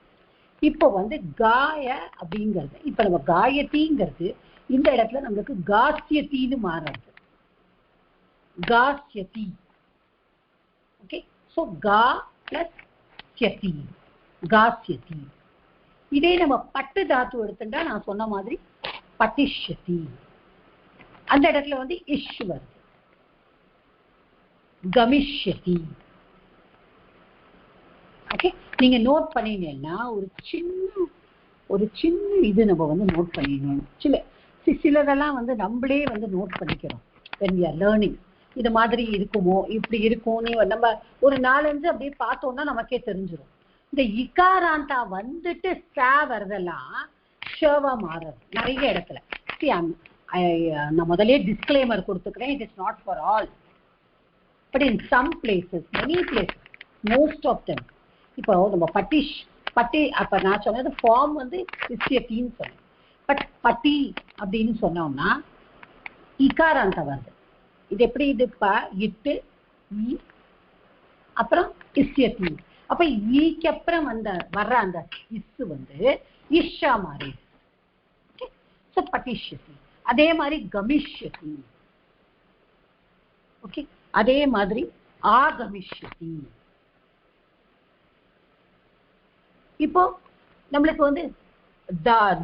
இப்போ வந்து காய அப்படிங்கிறது இப்போ நம்ம காயத்திங்கிறது இந்த இடத்துல நம்மளுக்கு காஸ்யத்தின்னு மாறுறது. காஸ்யதி. ஓகே, ஸோ கா பிளஸ் ஸ்யதி, காஸ்யதி. இதே நம்ம பட்டு தாத்து எடுத்துட்டா நான் சொன்ன மாதிரி பட்டிஷ்யதி, அந்த இடத்துல வந்து இஷ் வருது. கமிஷ்யதி. ஓகே, நீங்க நோட் பண்ணினீங்கன்னா ஒரு சின்ன இது நம்ம வந்து நோட் பண்ணிடணும். சிலதெல்லாம் வந்து நம்மளே வந்து நோட் பண்ணிக்கிறோம் when we are learning. இது மாதிரி இருக்குமோ, இப்படி இருக்கும்னு நம்ம ஒரு 4-5 அப்படியே பார்த்தோம்னா நமக்கே தெரிஞ்சிடும். இந்த இகாராந்தா வந்துட்டு ச வரதெல்லாம் ஷவா மாறுறது நிறைய இடத்துல. நான் முதலே டிஸ்க்ளைமர் கொடுத்துக்கிறேன், it is not for all, but in some places, many places, most of them. இப்போ நம்ம பட்டி அப்ப நான் சொன்னது ஃபார்ம் வந்து இஸ்யத்தின்னு சொன்னேன். பட் பட்டி அப்படின்னு சொன்னோம்னா இகாராந்த வருது. இது எப்படி? இது ப இட்டு ஈ அப்புறம் இஸ்யத்தி. அப்ப ஈக்கு அப்புறம் வர்ற அந்த இஸ் வந்து இஷா மாறி பட்டிஷ்யதி. அதே மாதிரி கமிஷ்யதி. ஓகே, அதே மாதிரி ஆகமிஷ்யதி. இப்போ நம்மளுக்கு வந்து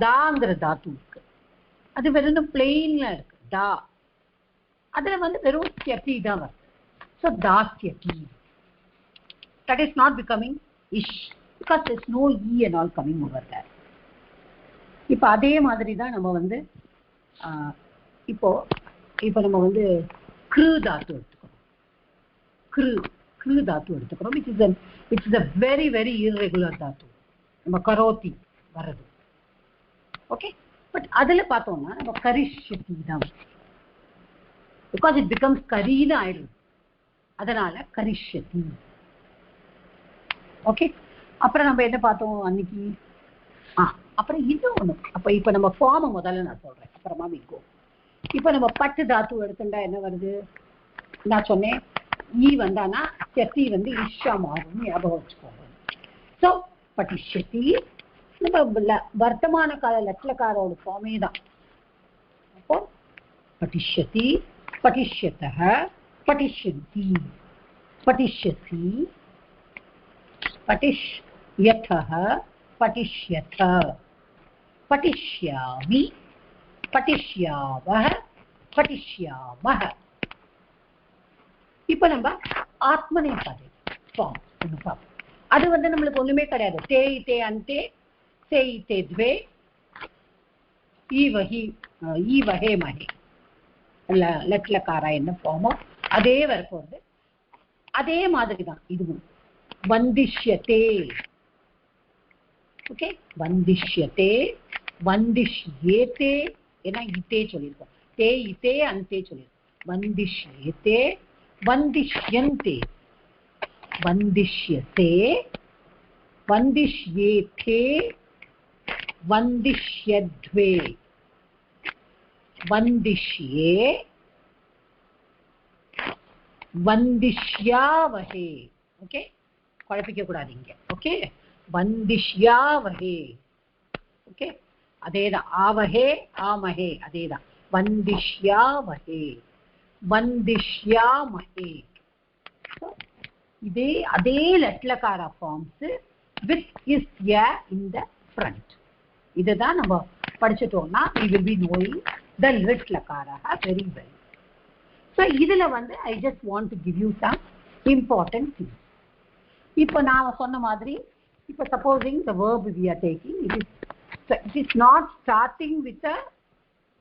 தாங்கிற தாத்து இருக்கு, அது வெறும் பிளெயின்ல இருக்கு தா, அதுல வந்து வெறும் ஸ்யதி தான் வருது. So தாஸ்யதி. That is not becoming ish because there is no e and all coming over there. இப்போ அதே மாதிரி தான் நம்ம வந்து இப்போ நம்ம வந்து கிரு தாத்து எடுத்துக்கிறோம். கிரு தாத்து எடுத்துக்கிறோம், which is a very very irregular தாத்து. நம்ம கரோதி வர்றது. ஓகே, பட் அதுல பார்த்தோம்னா நம்ம கரிஷ்யதி தான், பிகாஸ் இட் பிகம்ஸ் கரின்னு ஆயிடுது, அதனால கரிஷ்யதி. ஓகே, அப்புறம் நம்ம என்ன பார்த்தோம் அன்னைக்கு? அப்புறம் இன்னும் ஒண்ணு. அப்ப இப்ப நம்ம ஃபார்மை முதல்ல நான் சொல்றேன், அப்புறமா மீக்கோ. இப்ப நம்ம பட்டு தாத்து எடுத்துட்டா என்ன வருது? நான் சொன்னேன் ஈ வந்தானா சத்தி வந்து இஷா மாறும், ஞாபகம் வச்சுக்கோங்க. ஸோ பட்டிஷ்யதி நம்ம வர்த்தமான கால லட்சலக்காரோட ஃபார்மே தான். அப்போ பட்டிஷ்யதி, பட்டிஷ்யதः, பட்டிஷ்யந்தி, பட்டிஷ்யசி, பட்டிஷ்யதः, பட்டிஷ்யத, பட்டிஷ்யாமி, பட்டிஷ்யாவः, பட்டிஷ்யாமः. இப்ப நம்ம ஆத்மநேபதி ஃபார்ம் ஒன்று பார்ப்போம். அது வந்து நம்மளுக்கு ஒண்ணுமே கிடையாது. தே தே அந்தே, சே தே துவே, ஈ வகே மகே லட்லக்காரா என்ன ஃபார்மோ அதே வரப்போகுது. அதே மாதிரி தான் இதுவும். வந்திஷ்யதே. ஓகே, வந்திஷ்யதே, வந்திஷ்யேதே, ஏன்னா இதே சொல்லியிருக்கோம். தே இதே அந்தே சொல்லியிருக்கோம். வந்திஷ்யேதே, வந்திஷ்யந்தே, வந்திஷ்யதே, வந்திஷ்யேதே, வந்திஷ்யத்வே, வந்திஷ்யே, வந்திஷ்யாவஹே. ஓகே, குழப்பிக்க கூடாது இங்க. ஓகே, வந்திஷ்யாவஹே. ஓகே, அதேதான். ஆவஹே ஆமஹே அதேதான். வந்திஷ்யாவஹே, வந்திஷ்யாமஹே. இதே அதே லட்லக்கார ஃபார்ம்ஸ் வித் இஸ் ய இன் த ஃப்ரண்ட். இதுதான் நம்ம படிச்சுட்டோம்னா we will be knowing the லட்லக்காரா very well. So இதுல வந்து I just want to give you some important things. இப்போ நான் சொன்ன மாதிரி இப்போ supposing the verb we are taking, it is not starting with a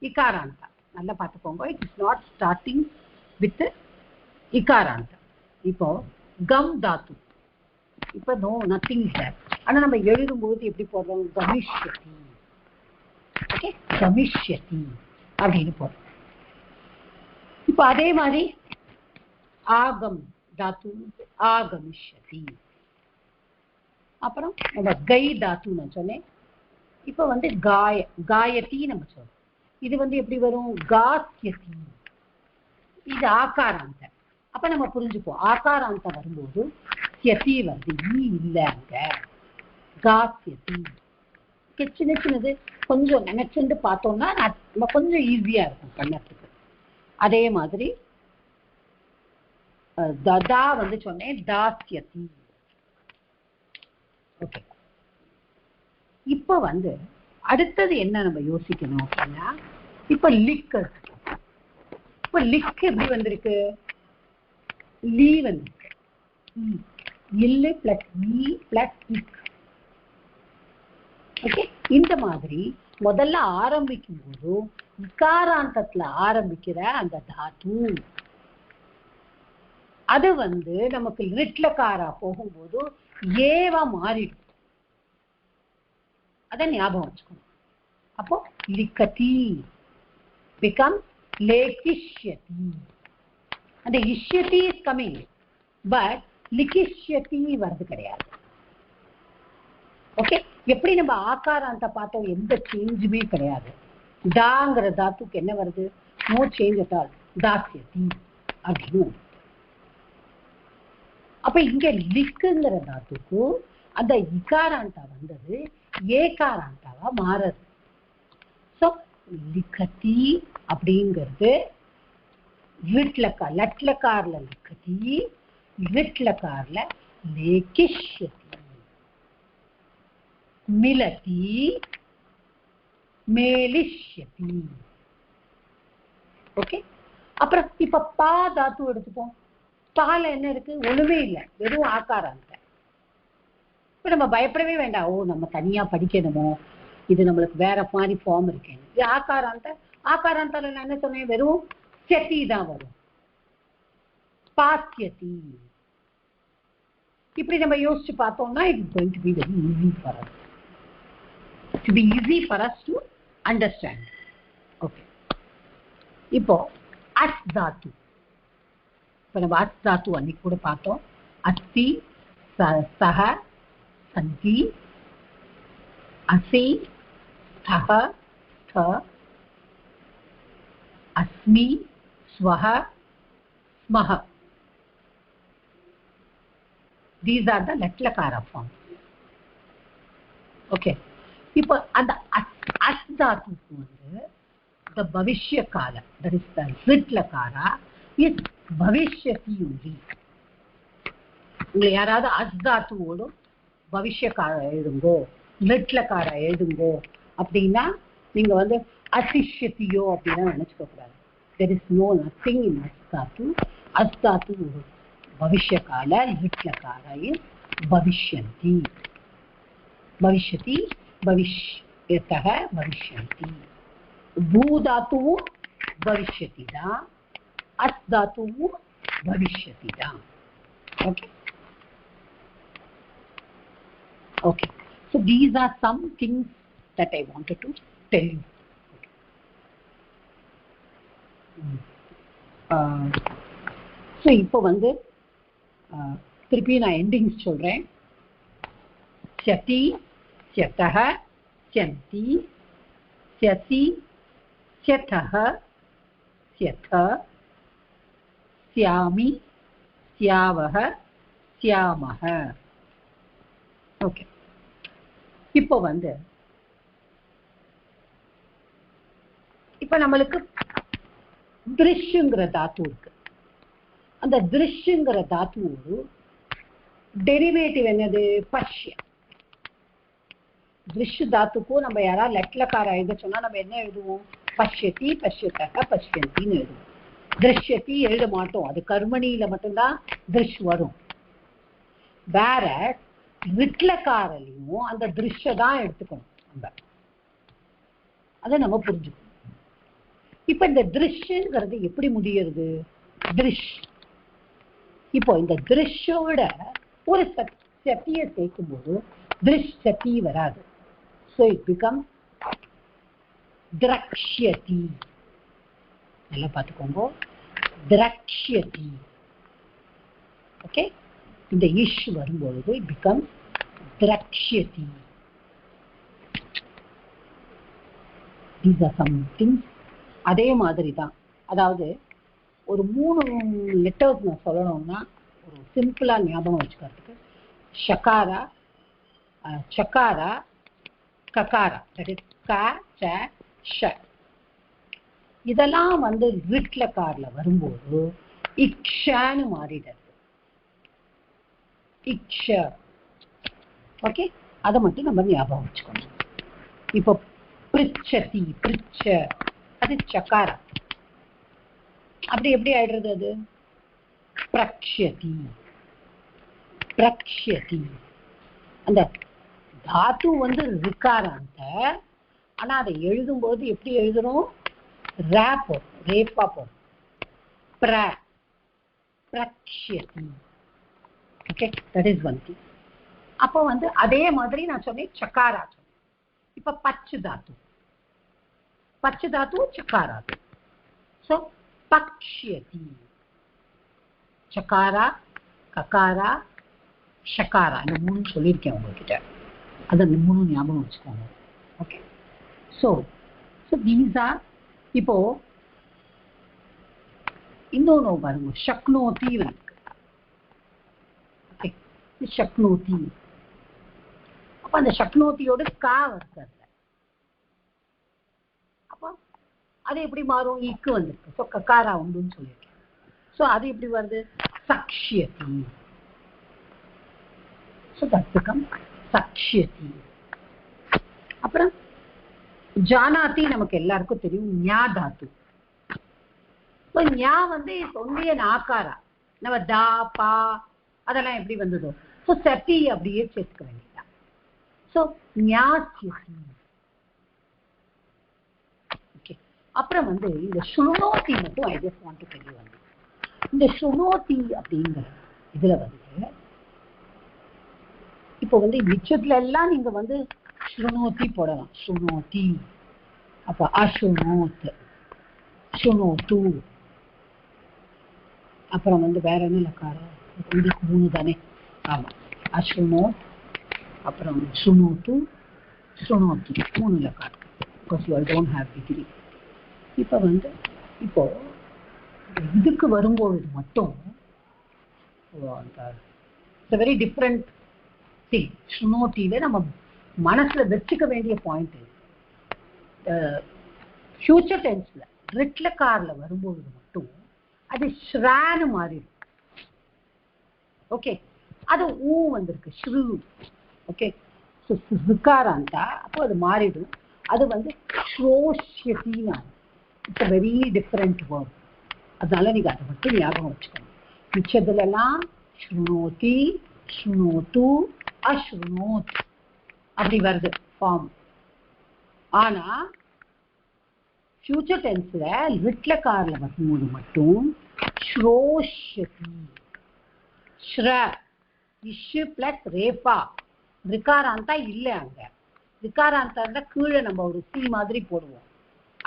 ikaranta. நல்லா பார்த்துக்கோங்க, it is not starting with ikaranta. இப்போ கம் தாத்து, இப்போ நோ நத்திங் is there. ஆனால் நம்ம எழுதும்போது எப்படி போடுறோம்? கமிஷ்யதி. ஓகே, கமிஷ்யதி அப்படின்னு போடுறோம். இப்போ அதே மாதிரி ஆகம் தாத்து, ஆகமிஷ்யதி. அப்புறம் நம்ம கை தாத்து நான் சொன்னேன். இப்போ காயத்தி நம்ம சொல்றோம். இது எப்படி வரும்? காஸ்யதி. இது ஆகாராந்த. அப்ப நம்ம புரிஞ்சுப்போம், ஆகாராந்த வரும்போது யதி வருது, ஈ இல்லை அங்க. காஸ்யதி. சின்ன சின்னது கொஞ்சம் நினைச்சுட்டு பார்த்தோம்னா நம்ம கொஞ்சம் ஈஸியா இருக்கும் கண்ணத்துக்கு. அதே மாதிரி ததா சொன்னேன், தாஸ்யதி. ஓகே, இப்போ அடுத்தது என்ன நம்ம யோசிக்கணும் அப்படின்னா, இப்ப லிக். இப்ப லிக் எப்படி வந்திருக்கு? லீ வந்திருக்கு. இல்லு பிளஸ் ஈ பிளஸ் இக். ஓகே, இந்த மாதிரி முதல்ல ஆரம்பிக்கும் போது இக்காராந்தத்துல ஆரம்பிக்கிற அந்த தாத்து அது நமக்கு லிட்லக்காரா போகும்போது ஏவா மாறிடும். அதை ஞாபகம் வச்சுக்கணும். அப்போ லிக்கதி becomes lekishyati. அந்த இஷ்யதி is coming, but லிகிஷ்யதி வருது கிடையாது. ஓகே, எப்படி நம்ம ஆகாராந்த பார்த்தோம், எந்த சேஞ்சுமே கிடையாது. தாங்கிற தாத்துக்கு என்ன வருது? நோ சேஞ்ச் அட் ஆல், தாஸ்யதி அப்படின்னு. அப்ப இங்க லிக்குங்கிற தாத்துக்கு அந்த இகாராந்தா வந்தது ஏகாராந்தாவா மாறுது. சோ லிக்கதி அப்படிங்கிறது லட்லக்கார்ல லிக்கதி, லிட்லக்கார்ல லேகிஷ்யதி. மிலதி, மேலிஷ்யதி. ஓகே, அப்புறம் இப்ப பா தாத்து எடுத்துப்போம். பால என்ன இருக்கு? ஒண்ணுமே இல்லை, வெறும் ஆகாராந்த. இப்ப நம்ம பயப்படவே வேண்டாம், ஓ நம்ம தனியா படிக்கணுமோ, இது நம்மளுக்கு வேற மாதிரி ஃபார்ம் இருக்கேன். இது ஆகாராந்த. ஆகாராந்தால நான் என்ன சொன்னேன்? வெறும் செத்தி தான் வரும். பாத்தியதி. இப்படி நம்ம யோசிச்சு பார்த்தோம்னா it is going to be very easy for us. It will be easy for us to understand. Okay. இப்போ அஸ் தாத்து. இப்போ நம்ம அஸ் தாத்து அன்னைக்கு கூட பார்த்தோம். அஸ்தி, சஹ, சந்தி, அசி, ஸ்தஹ, ஸ்த, அஸ்மி, ஸ்வஹ, ஸ்மஹ. These are the latlakara forms. Okay. இப்போ அந்த as தாத்துக்கு the bhavishya kala, that is the ritlakara, is bhavishyati only. உங்களை யாராவது அஸ் தாத்துவோடு பவிஷ்யக்கார எழுதுங்கோ, லிட்லக்கார எழுதுங்கோ அப்படின்னா நீங்க அசிஷ்யத்தியோ அப்படின்னா நினைச்சுக்க கூடாது. There is no nothing in அஸ்தாத்து. அஸ்தாத்து ஒரு பவிஷ்யகால, லிட்லக்கார is பவிஷ்யந்தி. பவிஷ்யதி, பவிஷ்யதः, பவிஷ்யந்தி. பூதாத்துவும் பவிஷ்யதி தான், அஸ்தாத்துவும் பவிஷ்யதி தான். Okay. Okay. So these are some things that I wanted to tell you. So இப்போ திருப்பி நான் எண்டிங்ஸ் சொல்றேன். சதி, சதஹ, சந்தி, சசி, சதஹ, சத, ஸ்யாமி, ஸ்யாவஹ, ஸ்யாமஹ. ஓகே, இப்போ இப்ப நம்மளுக்கு திருஷ்யங்கிற தாத்து இருக்கு. அந்த திருஷ்யங்கிற தாத்து டெரிவேட்டிவ் என்னது? பஷ்ய. திருஷ்ய தாத்துக்கும் நம்ம யாராவது லட்லக்கார எழுத சொன்னா நம்ம என்ன எழுதுவோம்? பஷ்யதி, பஷ்யத்தக, பஷ்யந்தின்னு எழுதுவோம். திருஷ்யத்தி எழுத மாட்டோம், அது கர்மணியில மட்டும்தான் திருஷ் வரும். வேற ரிட்லக்காரலையும் அந்த திருஷ்ய தான் எடுத்துக்கணும். நம்ம அதை நம்ம புரிஞ்சுக்கணும். இப்ப இந்த திருஷ்யங்கிறது எப்படி முடியறது? திருஷ், இப்போ இந்த திருஷ்யோட ஒரு சத்தியை சேர்க்கும் போது திருஷ் சத்தி வராது. So it becomes திரக்ஷ்யதி. நல்லா பார்த்துக்கோங்க, திரக்ஷ்யதி. ஓகே, இந்த இஷ் வரும்பொழுது it becomes திரக்ஷ்யதி. These are some things. அதே மாதிரி தான், அதாவது ஒரு 3 லெட்டர்ஸ் நான் சொல்லணும்னா ஒரு சிம்பிளா ஞாபகம் வச்சுக்கிறதுக்கு ஷகாரா, சகாரா, ககாரா, தட் இஸ் க, ச, ஷ. இதெல்லாம் வந்து ரிட்லக்கார்ல வரும்போது இக்ஷான்னு மாறிடுது. இக்ஷ. ஓகே, அதை மட்டும் நம்ம ஞாபகம் வச்சுக்கணும். இப்போ பிரிச்சதி, பிரிச்ச, அது சகாரா. அப்படி எப்படி ஆயிடுறது? அது பிரக்ஷதி, பிரக்ஷதி. அந்த தாத்து வந்து ரிகாராந்த, ஆனா அதை எழுதும்போது எப்படி எழுதணும்? ரேப்போ, ரேப்பா போடும். பிர, பிரக்ஷதி. Okay, that is one thing. அப்போ வந்து அதே மாதிரி நான் சொன்னேன் சக்காரா சொன்னேன். இப்ப பச்சு தாத்து, பச்சு தாத்து சக்காரா. ஸோ பக்ஷ்யதி, சக்காரா, ககாரா, ஷகாரா, இந்த 3 சொல்லியிருக்கேன் உங்ககிட்ட. அதை 3 ஞாபகம் வச்சுக்கோங்க. Okay, so these R. இப்போ இன்னொன்று பாருங்க, ஷக்னோதி இருக்கு. ஓகே, ஷக்னோதி. அப்போ அந்த ஷக்னோத்தியோட கா வருது. அப்போ அது எப்படி மாறும்? இக்கு வந்திருக்கு. ஸோ ககாரா உண்டுன்னு சொல்லியிருக்கேன். ஸோ அது எப்படி வருது? சக்ஷ்யதி. ஸோ தட் பிகம் சக்ஷ்யதி. அப்புறம் ஜானாதி நமக்கு எல்லாருக்கும் தெரியும், ஞா தாத்து. இப்போ ஞா வந்து தொண்டிய நாக்காரா, நம்ம தா, பா அதெல்லாம் எப்படி வந்ததோ ஸோ சதி அப்படியே சேர்த்துக்க வேண்டியதான். ஸோ ஞாஸ்யதி. ஓகே, அப்புறம் வந்து இந்த சுனோதி மட்டும் I just want to tell you வந்து இந்த சுனோதி அப்படிங்கிற இதுல வந்து இப்போ வந்து மிச்சத்துல எல்லாம் நீங்க வந்து சுனோதி போடலாம். சுனோதி, அப்ப அசுனோத், சுனோத்து. அப்புறம் வந்து வேற என்ன லக்காரம்? இதுக்கு 3 தானே? ஆமா, அசுனோத், அப்புறம் சுனோத்து, சுனோத்தி, 3 லக்காரம். Because you all don't have degree. இப்போ வந்து இப்போ இதுக்கு வரும்போது மட்டும் இட்ஸ் வெரி டிஃப்ரெண்ட் திங். சுனோத்தியில நம்ம மனசுல வச்சுக்க வேண்டிய பாயிண்ட் ஃபியூச்சர் டென்ஸ்ல ரிட்லக்கார்ல வரும்போது மட்டும் அது ஸ்ரான்னு மாறிடும். ஓகே, அது ஊ வந்திருக்கு, ஸ்ரூ. ஓகே, ரிகாராந்தா, அப்போ அது மாறிடும். அது வந்து ஸ்ரோஷ்யத்தின்னு. It's a very different word. அதனால நீங்க அதை மட்டும் ஞாபகம் வச்சுக்கணும். மிச்சதுலாம் ஸ்ருணோதி, ஸ்ருணோத்து, அஸ்ருணோத் அப்படி வருது ஃபார்ம். ஆனா ஃபியூச்சர் டென்ஸ்ல ரிட்லக்கார்ல வரும்போது மட்டும் ஸ்ரோஷ்யதி, ஸ்ர, இஷு பிளஸ் ரேபா. ரிகாராந்தா இல்லை அங்க. ரிகாராந்தா இருந்தா கீழே நம்ம ஒரு சி மாதிரி போடுவோம்,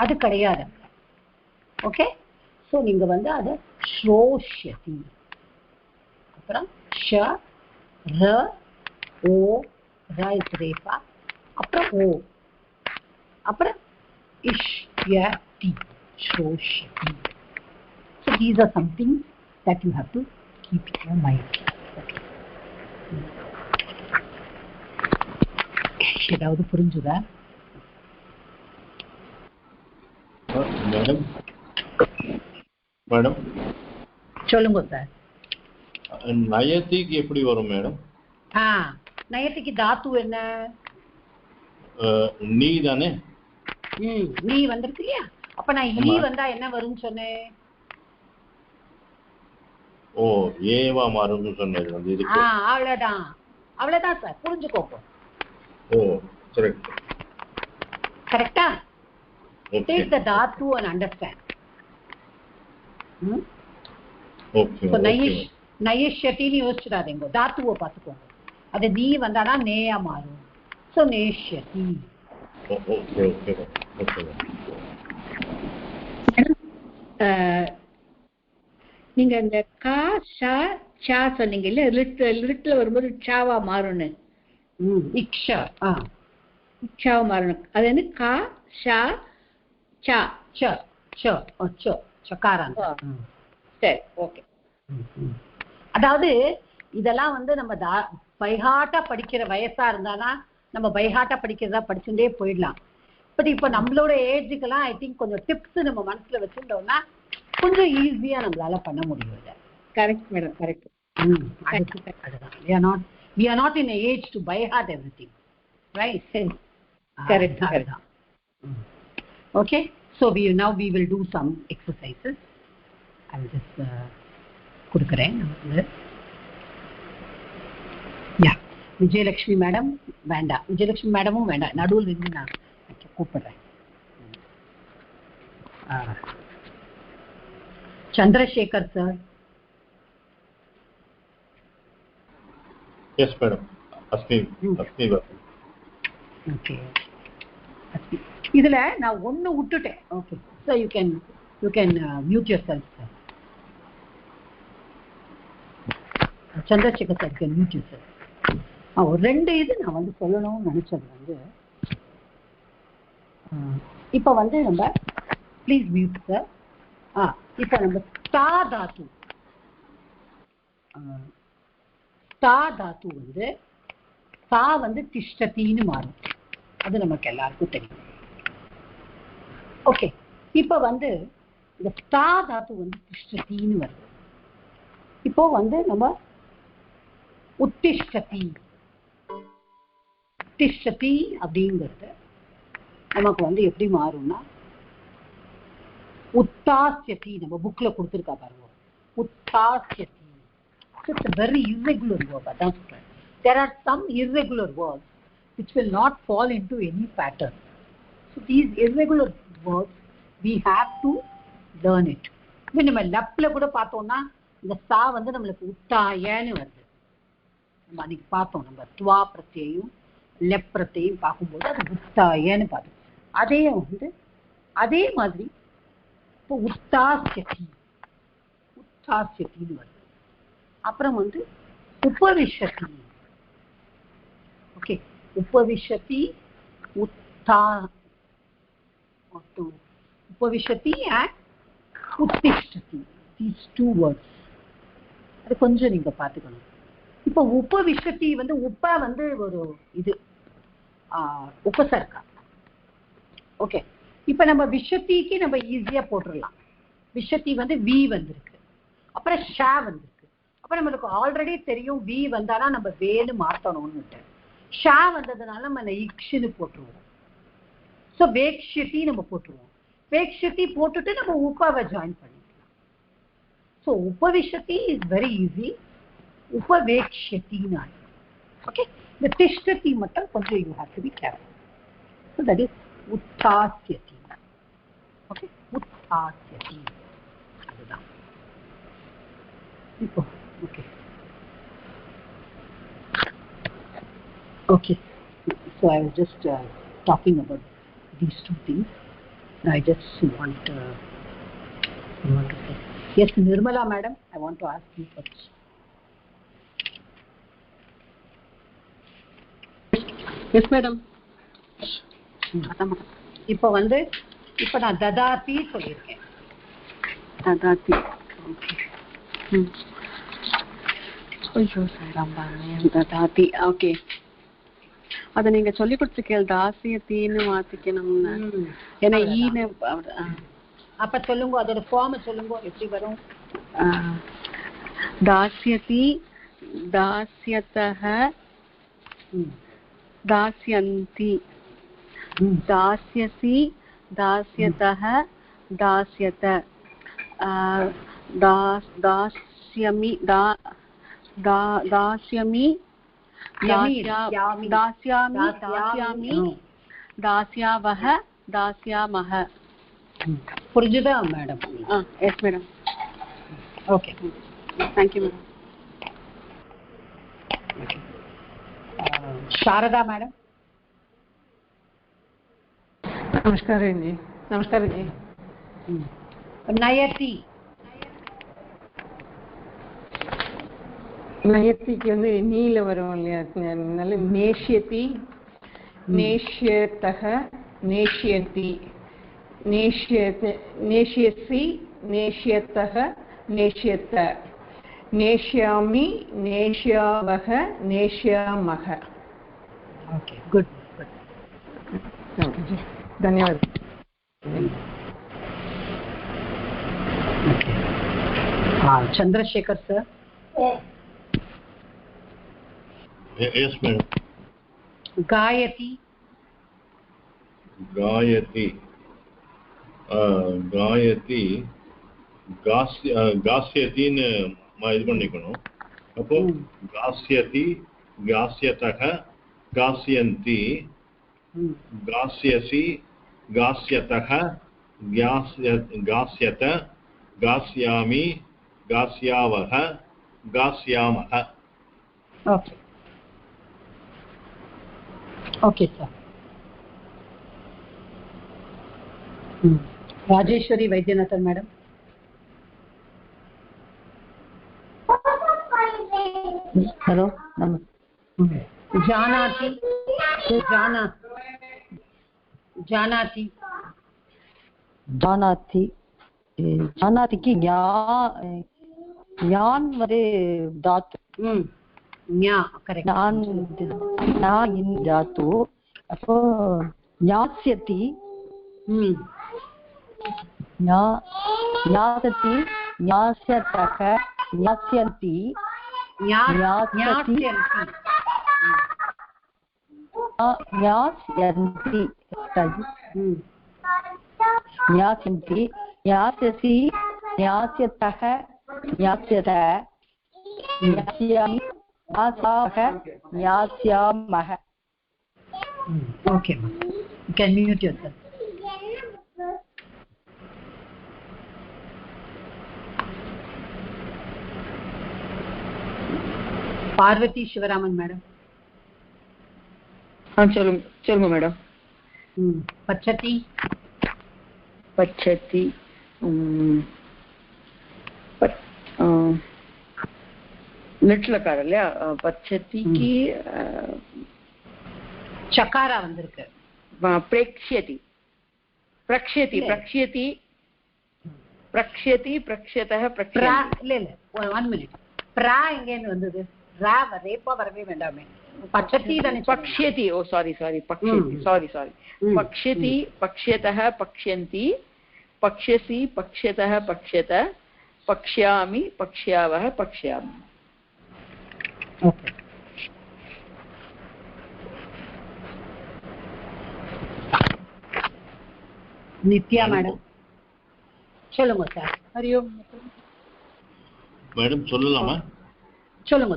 அது கிடையாது அங்க. ஓகே, ஸோ நீங்க வந்து அதை ஸ்ரோஷ்யதி. அப்புறம் ஷ, ர, ஓ, ர இஸ் ரேபா, அப்புறம் ஓ, அப்புறம் இஷ், ய, தி, ஸ்ரோஷ்யதி. So these are something that you have to keep in your mind. Okay, ஏதாவது புரிஞ்சுதா? மேடம் மேடம் சொல்லுங்க சார். நயத்திக்கு எப்படி வரும் மேடம்? நயத்திக்கு தாத்து என்ன? நீ தானே? நீ வந்திருக்கு இல்லையா? அப்ப நான் ஈ வந்தா என்ன வரும்னு சொன்னேன்? ஓ, ஏவா மாறும்னு சொன்னது வந்து இருக்கு. அவ்வளவுதான். அவ்வளவுதான் சார், புரிஞ்சுக்கோங்க. ஓ கரெக்ட். கரெக்டா? ஓகே டேக் த தாத்து and understand. ஓகே சோ நயிஷ்யத்தின்னு யோசிச்சுடாதீங்க, தாத்துவை பார்த்துக்கோங்க. அது நீ வந்தானா நேயா மாறும். சோ நேஷ்யதி. Okay okay okay. நீங்க இந்த கா ஷா சா சொன்னீங்க இல்ல, லிட்ல வரும்போது சாவா மாறும்னு. இக்ஷா இக்ஷாவா மாறணும். அது வந்து கா ஷா சா சக்காரம். சரி ஓகே. அதாவது இதெல்லாம் வந்து நம்ம பைஹாட்டா படிக்கிற வயசா இருந்தானா நம்ம பைஹாட்டா படிக்கிறதா படிச்சுட்டே போயிடலாம். பட் இப்ப நம்மளோட ஏஜுக்கெல்லாம் ஐ திங்க் கொஞ்சம் டிப்ஸ் நம்ம மனசுல வச்சுட்டோம்னா கொஞ்சம் ஈஸியா நம்மளால பண்ண முடியும். Correct madam, correct. We are not in an age to by heart everything, right? Correct. Okay, so we will do some exercises. I will just kudukuren. Yeah, Vijayalakshmi madam venda, Vijayalakshmi madamum venda, nadul irundhu na கூப்பிடுறேன். Chandrasekhar sir. Yes madam. Asmi. Okay. இதுல நான் ஒண்ணு விட்டுட்டேன். Okay, so you can mute yourself sir. Chandrasekhar sir, you can mute yourself. ஒரு ரெண்டு இது நான் வந்து சொல்லணும்னு நினைச்சது வந்து இப்ப வந்து நம்ம ப்ளீஸ் மியூட் சார். இப்ப நம்ம ஸ்டா தாத்து வந்து சா வந்து திஷ்டத்தின்னு மாறும். அது நமக்கு எல்லாருக்கும் தெரியும். ஓகே, இப்ப வந்து இந்த ஸ்டா தாத்து வந்து திஷ்டத்தின்னு வருது. இப்போ வந்து நம்ம உத்திஷ்டதி அப்படிங்கிறது நமக்கு வந்து எப்படி மாறும்னா உத்தாஸ்யதி. நம்ம புக்ல கொடுத்துருக்கா பாருங்க, உத்தாஸ்யதி. It's a very irregular verb. That's right. There are some irregular verbs which will not fall into any pattern. So these irregular verbs we have to learn it. When நம்ம லப்ல கூட பார்த்தோம்னா இந்த சா வந்து நம்மளுக்கு உத்தாயன்னு வருது. நம்ம அன்னைக்கு பார்த்தோம், நம்ம துவா பிரத்யையும் லெப் பிரத்யையும் பார்க்கும்போது அது உத்தாயன்னு பார்த்தோம். அதே மாதிரி இப்போ உத்தாஸ்யத்தின்னு வருது. அப்புறம் வந்து உபவிஷதி. ஓகே, உபவிஷதி உபவிஷதி அண்ட் உத்திஷ்டதி, these two words. அது கொஞ்சம் நீங்க பார்த்துக்கணும். இப்போ உபவிஷதி வந்து உப்ப வந்து ஒரு இது உபசர்க்கா. ஓகே, இப்ப நம்ம விஷத்திக்கு நம்ம ஈஸியா போட்டுடலாம். விஷத்தி வந்து வி வந்திருக்கு, அப்புறம் ஷா வந்திருக்கு. அப்ப நம்மளுக்கு ஆல்ரெடி தெரியும் வி வந்தானா நம்ம வேணு மாத்தணும்னு. ஷா வந்ததுனால நம்ம இக்ஷுன்னு போட்டுருவோம். ஸோ வேக்ஷதி நம்ம போட்டுருவோம். வேக்ஷதி போட்டுட்டு நம்ம உப்பாவை ஜாயின் பண்ணிக்கலாம். ஸோ உபவிஷதி இஸ் வெரி ஈஸி. உபவேக்ஷத்தின்னு. ஓகே, இந்த திஷ்டதி மட்டும் கொஞ்சம் you have to be careful. So that is உத்தாஸ்யதி. ஓகே, உத்தாஸ்யதி அதுதான். இப்போ okay, so I was just talking about these two things. Now I just want to say, yes Nirmala madam, I want to ask you first. Yes madam. இப்போ நான் ததாதி சொல்லியிருக்கேன். ததாதி. ததாதி. ஓகே, அத நீங்க சொல்லி கொடுத்துருக்கேன் தாசியத்தின்னு மாத்திக்கணும்னு. ஏன்னா ஈன்னு அப்ப சொல்லுங்க, அதோட ஃபார்ம் சொல்லுங்க எப்படி வரும். தாசியதி, தாசியதஹ, தாஸ்யந்தி, தாஸ்யசி, தாஸ்யதஹ, தாஸ்யத, தாஸ்யமி, தாஸ்யமி, दास्यामि दास्यामि दास्यावः दास्यामः புரிஞ்சுதா madam? Yes madam. Okay, thank you madam. Sharada madam. नमस्कार जी. नमस्कार जी. नयति நயத்திக்கு வந்து நீல வரும் இல்லையா, அதனால நேஷ்யதி, நேஷ்யதக, நேஷ்யதி, நேஷ்யசி, நேஷ்யதக, நேஷ்யத, நேஷ்யாமி, நேஷ்யாவக, நேஷ்யாமக. ओके, गुड जी, धन्यवाद. हाँ, चंद्रशेखर सर. Yes, madam. गायति गायति गायति गास्यतिன்னு இது பண்ணிக்கணும். அப்போ गास्यति, गास्यतः, गास्यन्ति, गास्यसि, गास्यतः, गास्यत, गास्यामि, गास्यावः, गास्यामः. Okay okay sir. Rajeshwari Vaidyanathan madam. Hello, जानाति जानाति जानाति जानाति की ज्ञान वरे धातु. ஞா கரெக்ட். நான் இன் धातु. அப்போ ஞாஸ்யதி, ஞாசதி, ஞாஸ்யதக, ஞாஸ்யந்தி, ஞாஸ்யந்தி, ஞாஸ்யந்தி, ஞாஸ்யசி, ஞாஸ்யதக, ஞாஸ்யத, ஞாஸ்யாமि, ஞாசாவக, ஞாஸ்யாமக. Okay, you can mute yourself. Parvati Sivaraman madam. हाँ, चलो मैडम. पच्छति पच्छति லிட்லக்கார இல்லையா? பச்சதிக்கு சக்காரா வந்திருக்கு. பிரக்ஷ்யதி, பிரக்ஷ்யதி, பிரக்ஷ்யதி, பிரக்ஷ்யதி, பிரக்ஷ்யதः, பிரக்ஷ்யந்தி. இல்ல இல்ல, 1 மினிட். பிரா எங்க இருந்து வந்தது? ரா ரேப்பா வரவே வேண்டாமே. பச்சதி தானே. பக்ஷ்யதி. ஓ சாரி பக்ஷ்யதி, சாரி பக்ஷ்யதி, பக்ஷ்யதः, பக்ஷ்யந்தி, பக்ஷ்யசி, பக்ஷ்யதः, பக்ஷ்யத, பக்ஷ்யாமி, பக்ஷ்யாவः, பக்ஷ்யாமி. ஓகே. நித்யா மேடம் சொல்லுங்க சார். ஹரியோம் மேடம் சொல்லலாமா? சொல்லுங்க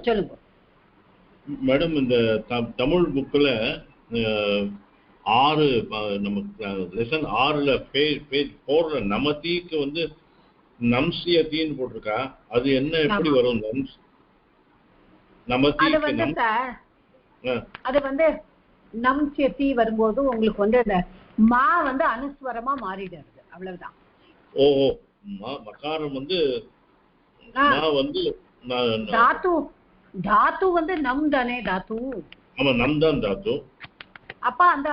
மேடம். இந்த தமிழ் புக்கில் 6 நமக்கு லெசன் 6ல் பேஜ் 4ல் நமதிக்கு வந்து நம்சியத்தின்னு போட்டிருக்கா. அது என்ன எப்படி வரும்? அது வந்து நம்சியத்தி வரும்போது உங்களுக்கு வந்து அந்த மா வந்து அனுஸ்வரமா மாறிடுறது, அவ்வளவுதான். ஓஹோ, மகாரம் வந்து வந்து தாத்து வந்து நம் தானே தாத்து. ஆமா, நம் தான் தாத்து. அப்ப அந்த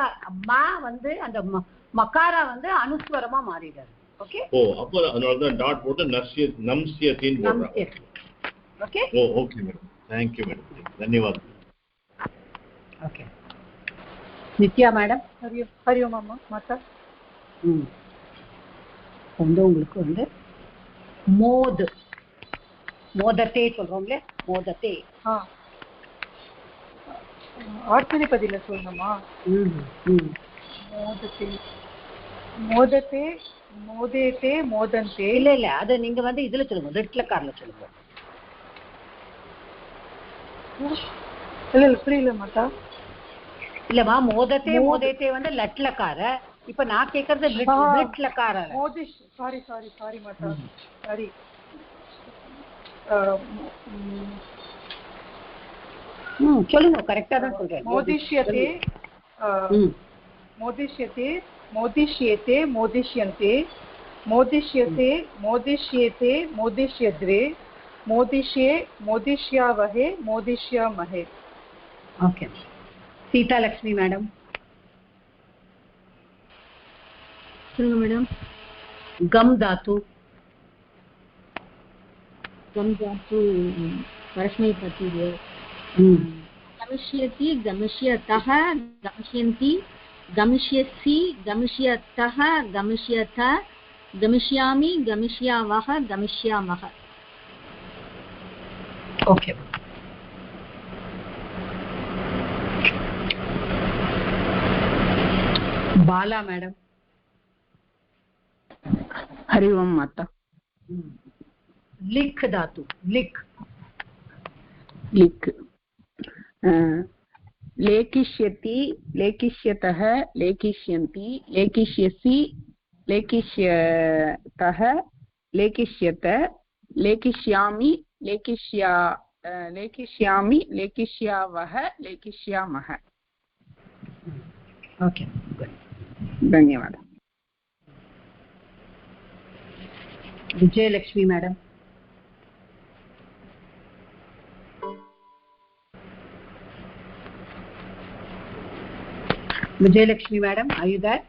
மா வந்து அந்த மகாரா வந்து அனுஸ்வரமா மாறிடுறது. ஓகே. ஓ, அப்ப அதனால தான் டாட் போட்டு நம்சியத்தின்னு போடுறாங்க. Okay. Oh, okay madam. Thank you madam. धन्यवाद. ओके. नित्या मैडम. ஹரியோம் அம்மா. மாதா வந்து உங்களுக்கு வந்து மோதத்தே சொல்றோம்ல, மோதத்தே. ஆட்சினி பதில சொல்லணுமா? மோதத்தே, மோதேத்தே, மோதந்தே. இல்ல அது நீங்க வந்து இதுல சொல்லுங்க, ரெட்லக்கார்ல சொல்லுங்க. இல்ல புரியல மாதா. இல்லம்மா மோதத்தே மோதத்தே வந்து லட்லக்கார. இப்ப நான் கேக்குறது லிட்லக்கார. மோதிஷ் சாரி மாதா. சாரி. சொல்லுங்க, கரெக்டா தான் சொல்றேன். மோதிஷ்யதே மோதிஷ்யதே மோதிஷ்யேதே மோதிஷ்யந்தே மோதிஷ்யதே மோதிஷ்யேதே மோதிஷ்யத்ரே மோதிஷ்யே மோதிஷ்யாவஹே மோதிஷ்யாமஹே. ஓகே. சீதா லட்சுமி மேடம். சொல்லுங்க மேடம். கம் தாத்து. கம் தாத்து परस्मैपदी है. गमिष्यति गमिष्यतः गमिष्यन्ति गमिष्यसि गमिष्यतः गमिष्यथ गमिष्यामि गमिष्यावः गमिष्यामः. ओके. बाला मैडम. हरि ओम माता. लिख धातु. लिख लिख. लेखिष्यति लेखिष्यतः लेखिष्यन्ति लेखिष्यसि लेखिष्यतः लेखिष्यत लेखिष्यामि लेखिष्यामि लेखिष्यावः लेखिष्यामः. ओके, धन्यवाद. Vijayalakshmi madam. Vijayalakshmi madam, are you there?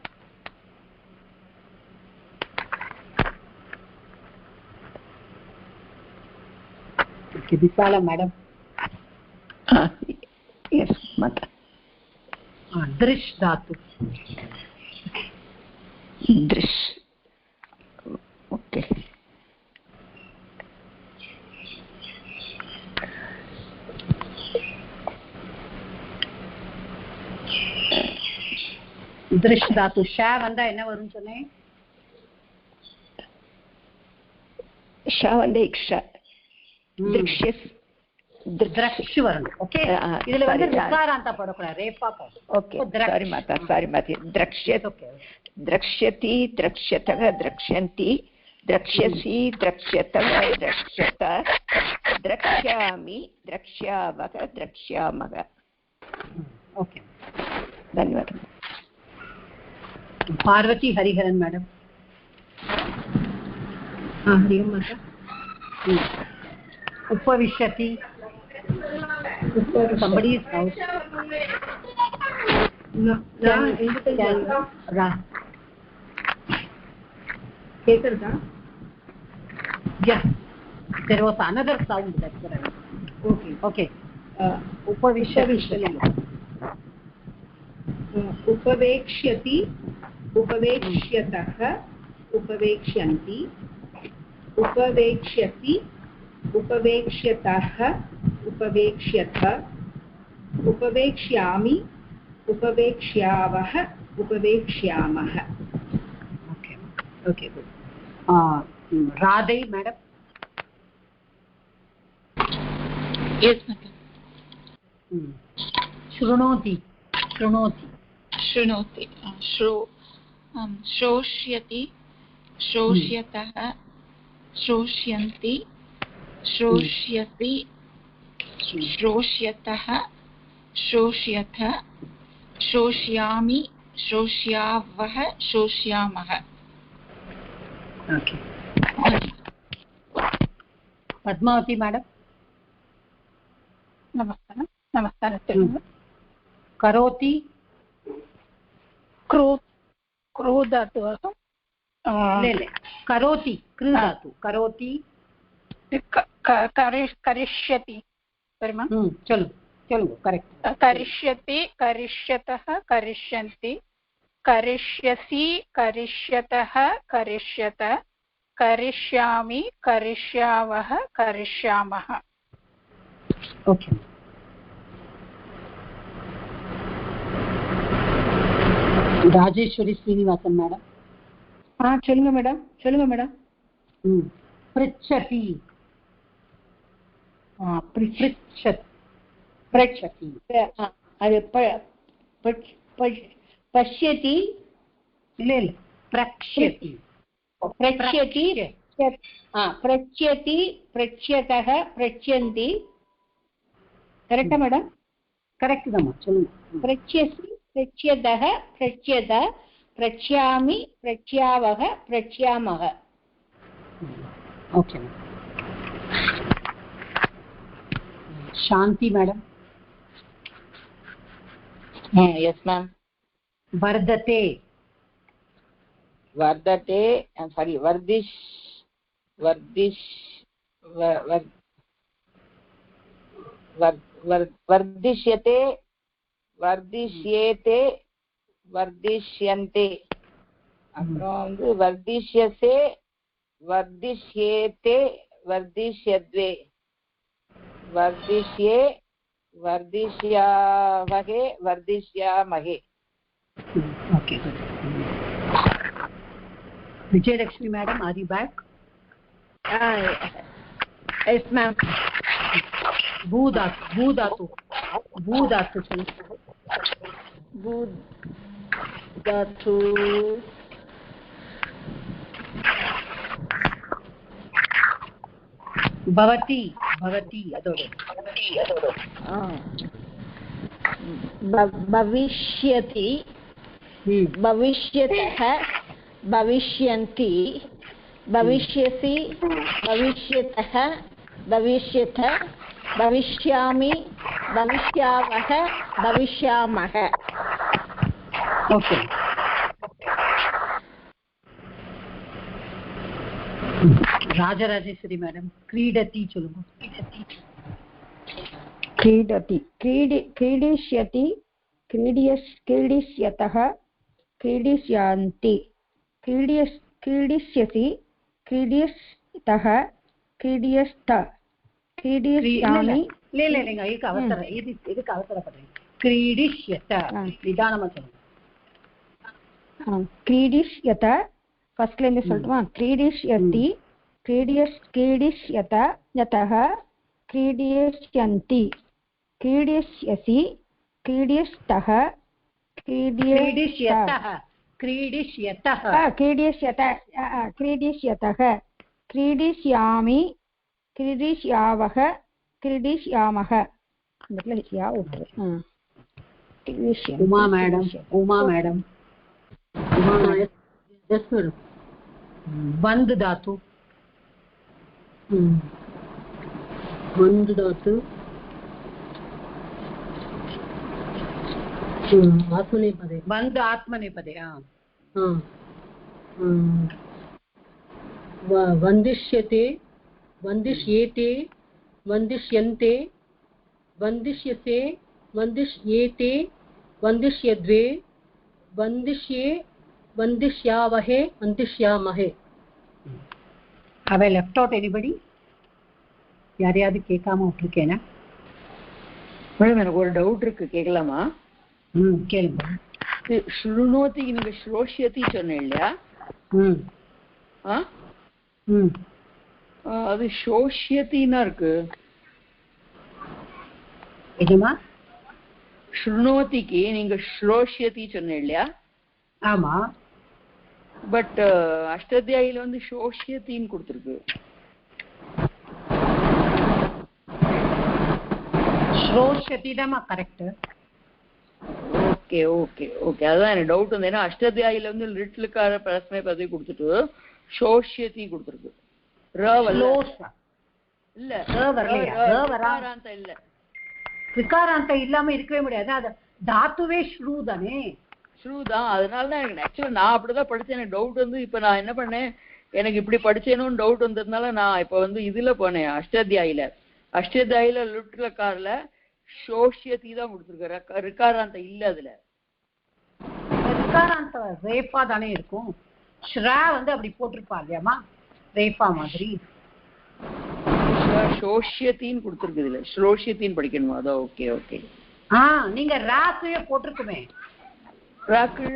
Okay, Visala madam. Yes, mother. Drish dhatu. Drish. Okay. दृश धातु ஷ வந்தா என்ன வரும்னு சொன்னேன்? ஷ வந்து இக்ஷ. திருஷ்யஸ் द्रक्ष வரணும். ஓகே. இதுல வந்து ரிகாராந்தா போடக்கூடாது, ரேப்பா போடணும். ஓகே. சாரி மாதா, சாரி மாதா. द्रक्ष्यत् द्रक्ष्यति द्रक्ष्यतः द्रक्ष्यन्ति द्रक्ष्यसि द्रक्ष्यतः द्रक्ष्यत द्रक्ष्यामि द्रक्ष्यावः द्रक्ष्यामः. ओके, धन्यवाद. पार्वती हरिहरन मैडम. हाँ, हरिओम माता. उपविशति. somebody is out. केतरदा? Yes, there was another sound, that's what I was. Okay. उपविशति. उपवेक्ष्यति उपवेक्ष्यतः उपवेक्ष्यन्ति उपवेक्ष्यसि उपवेक्ष्यतः उपवेक्ष्यथ उपवेक्ष्यामि उपवेक्ष्यावः उपवेक्ष्यामः. Okay, good. Radhe madam. Yes madam. शृणोति. श्रोष्यति श्रोष्यतः श्रोष्यन्ति श्रोष्यति श्रोष्यतः श्रोष्यथ श्रोष्यामि श्रोष्यावः श्रोष्यामः. ओके. पद्मावती मैडम. नमस्कार. करोति. क्रो धातु ले करोति कृ धातु करोति करिष्यति. चलो करेक्ट. करिष्यति करिष्यतः करिष्यन्ति करिष्यसि करिष्यतः करिष्यत करिष्यामि करिष्यावः करिष्यामः. ओके. राजेश्वरी श्रीनिवासन मैडम. हाँ चलूंगा मैडम. पृच्छति. पृच्छत्. பிரச்சதி. அது பஷ்யதி இல்ல இல்ல பிரக்ஷ்யதி. பிரக்ஷ்யதி பிரச்யதி பிரச்யதः பிரச்யந்தி. கரெக்டா மேடம்? கரெக்ட் தான்மா, சொல்லுங்க. பிரச்யசி பிரச்யதः பிரச்யத பிரச்யாமி பிரச்யாவக பிரச்யாமக. Okay. Shanti madam. Yes ma'am. வர்ததே. வர்ததே சாரி வர்திஷ் வர்திஷ் வர்திஷ்யதே வர்திஷ்யேதே வர்திஷ்யந்தே. அப்புறம் வந்து வர்திஷ்யசே வர்திஷ்யேதே வர்திஷ்யத்வே வர்திஷ்யே வர்திஷ்யாவகே வர்திஷ்யாமகே. Okay. Vijayalakshmi madam, are you back? Yes ma'am. பூதாத்து பூதாத்து பூதாத்து சொல்லுங்க. பூதாத்து பவதி பவதி அதோட भविष्यति भविष्यतः भविष्यन्ति भविष्यसि भविष्यतः भविष्यथ भविष्यामि भविष्यावः भविष्यामः. ओके. राजराजेश्वरी मैडम क्रीडति சொல்லுங்க. क्रीडति क्रीडिष्यति क्रीडिष्यतः क्रीडिष्यन्ति क्रीडिष्यसि क्रीडिष्यतः क्रीडिष्यत क्रीडिष्यामि. இல்லங்க இதுக்கு அவசரம் இதுக்கு அவசரப்படுறீங்க. क्रीडिष्यत நிதானமா சொல்லுங்க. क्रीडिष्यत फर्स्ट लाइन में சொல்றோமா? क्रीडिष्यति क्रीडिष्यत यतः क्रीडिष्यन्ति क्रीडिष्यसि क्रीडिष्यतः क्रीडिष्यतः क्रीडिष्यतः क्रीडिष्यामि क्रीडिष्यावः क्रीडिष्यामः. Uma madam yes madam. बंद धातु आत्मनेपदे बंद आत्मनेपदे. वन्दिष्यते वन्दिष्येते वन्दिष्यन्ते वन्दिष्यसे वन्दिष्येते वन्दिष्यद्वे वन्दिष्ये वन्दिष्यावहे वन्दिष्यामहे. Have I left out anybody? யாரையாவது கேட்காம விட்டுருக்கேனா? மேடம் எனக்கு ஒரு டவுட் இருக்கு, கேட்கலாமா? கேளுங்க. ஸ்ருணோதி நீங்க ஸ்ரோஷ்யதி சொன்னேன் இல்லையா? அது சோஷ்யத்தின்னா இருக்கு. என்னமா? ஸ்ருணோதிக்கு நீங்க ஸ்ரோஷ்யதி சொன்னேன் இல்லையா? ஆமா. பட் அஷ்டாத்தியாயில வந்து சோஷ்யத்தின்னு கொடுத்துருக்கு. ஸ்ரோஷ்யதி தான் கரெக்ட். ஓகே ஓகே ஓகே, அதான் எனக்கு டவுட் வந்து. ஏன்னா அஷ்டாத்தியாயில வந்து லிட்லுக்கார பிரஸ்மை பதவி கொடுத்துட்டு சோஷ்யத்தி கொடுத்துருக்கு. இல்ல விகாராந்த இல்லாம இருக்கவே முடியாது. அது தாத்துவே ஸ்ரூ தானே. ஸ்ரூ தான். அதனாலதான் எனக்கு ஆக்சுவலா நான் அப்படிதான் படிச்சேன். எனக்கு டவுட் வந்து இப்ப நான் என்ன பண்ணேன், எனக்கு இப்படி படிச்சேன்னு டவுட் வந்ததுனால நான் இப்ப வந்து இதுல போனேன் அஷ்டாத்தியாயில லிட்லுக்காரில சோஷ்யத்தி தான் கொடுத்துருக்க. ரிகாராந்த இல்ல. அதுல ரிகாராந்த ரேஃபா தானே இருக்கும். ஸ்ரா வந்து அப்படி போட்டிருப்பா இல்லையாமா, ரேஃபா மாதிரி. சோஷ்யத்தின்னு கொடுத்துருக்கு. இதுல ஸ்ரோஷ்யத்தின்னு படிக்கணுமா? அதான். Okay okay. நீங்க ராக்குயே போட்டிருக்குமே. ராக்கு.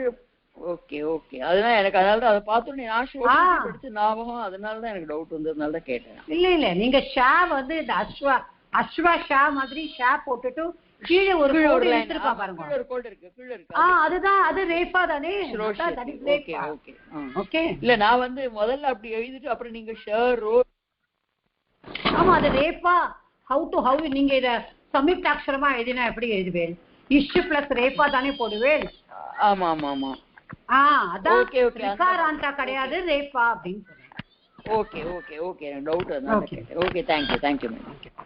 Okay okay. அதனால எனக்கு அதனாலதான் அதை பார்த்தோன்னே நான் சோஷ்யத்தி படிச்சு ஞாபகம். அதனாலதான் எனக்கு டவுட் வந்ததுனால தான் கேட்டேன். இல்ல நீங்க ஷா வந்து இந்த அஸ்வா ஷா மாதிரி ஷா போட்டுட்டு கீழே ஒரு கீழ கோடு line. எடுத்துருக்கா பாருங்க. கீழ ஒரு கோடு இருக்கு, கீழ இருக்கு. அதுதான், அது ரேஃபா தானே. Shroshati. Okay, okay. ஓகே. இல்ல நான் வந்து முதல்ல அப்படி எழுதிட்டு அப்புறம் நீங்க ஷரோ. ஆமா, அது ரேஃபா. how நீங்க இத சம்யுக்தாட்சரமா எழுதினா எப்படி எழுதுவேன்? இஷ் பிளஸ் ரேஃபா தானே போடுவேன். ஆமா ஆமா ஆமா. அதான் ஓகே ஓகே. ரிகாராந்தா கிடையாது, ரேஃபா அப்படின்னு சொல்றேன். Okay okay okay. டவுட் அதான். Okay, thank you ma'am.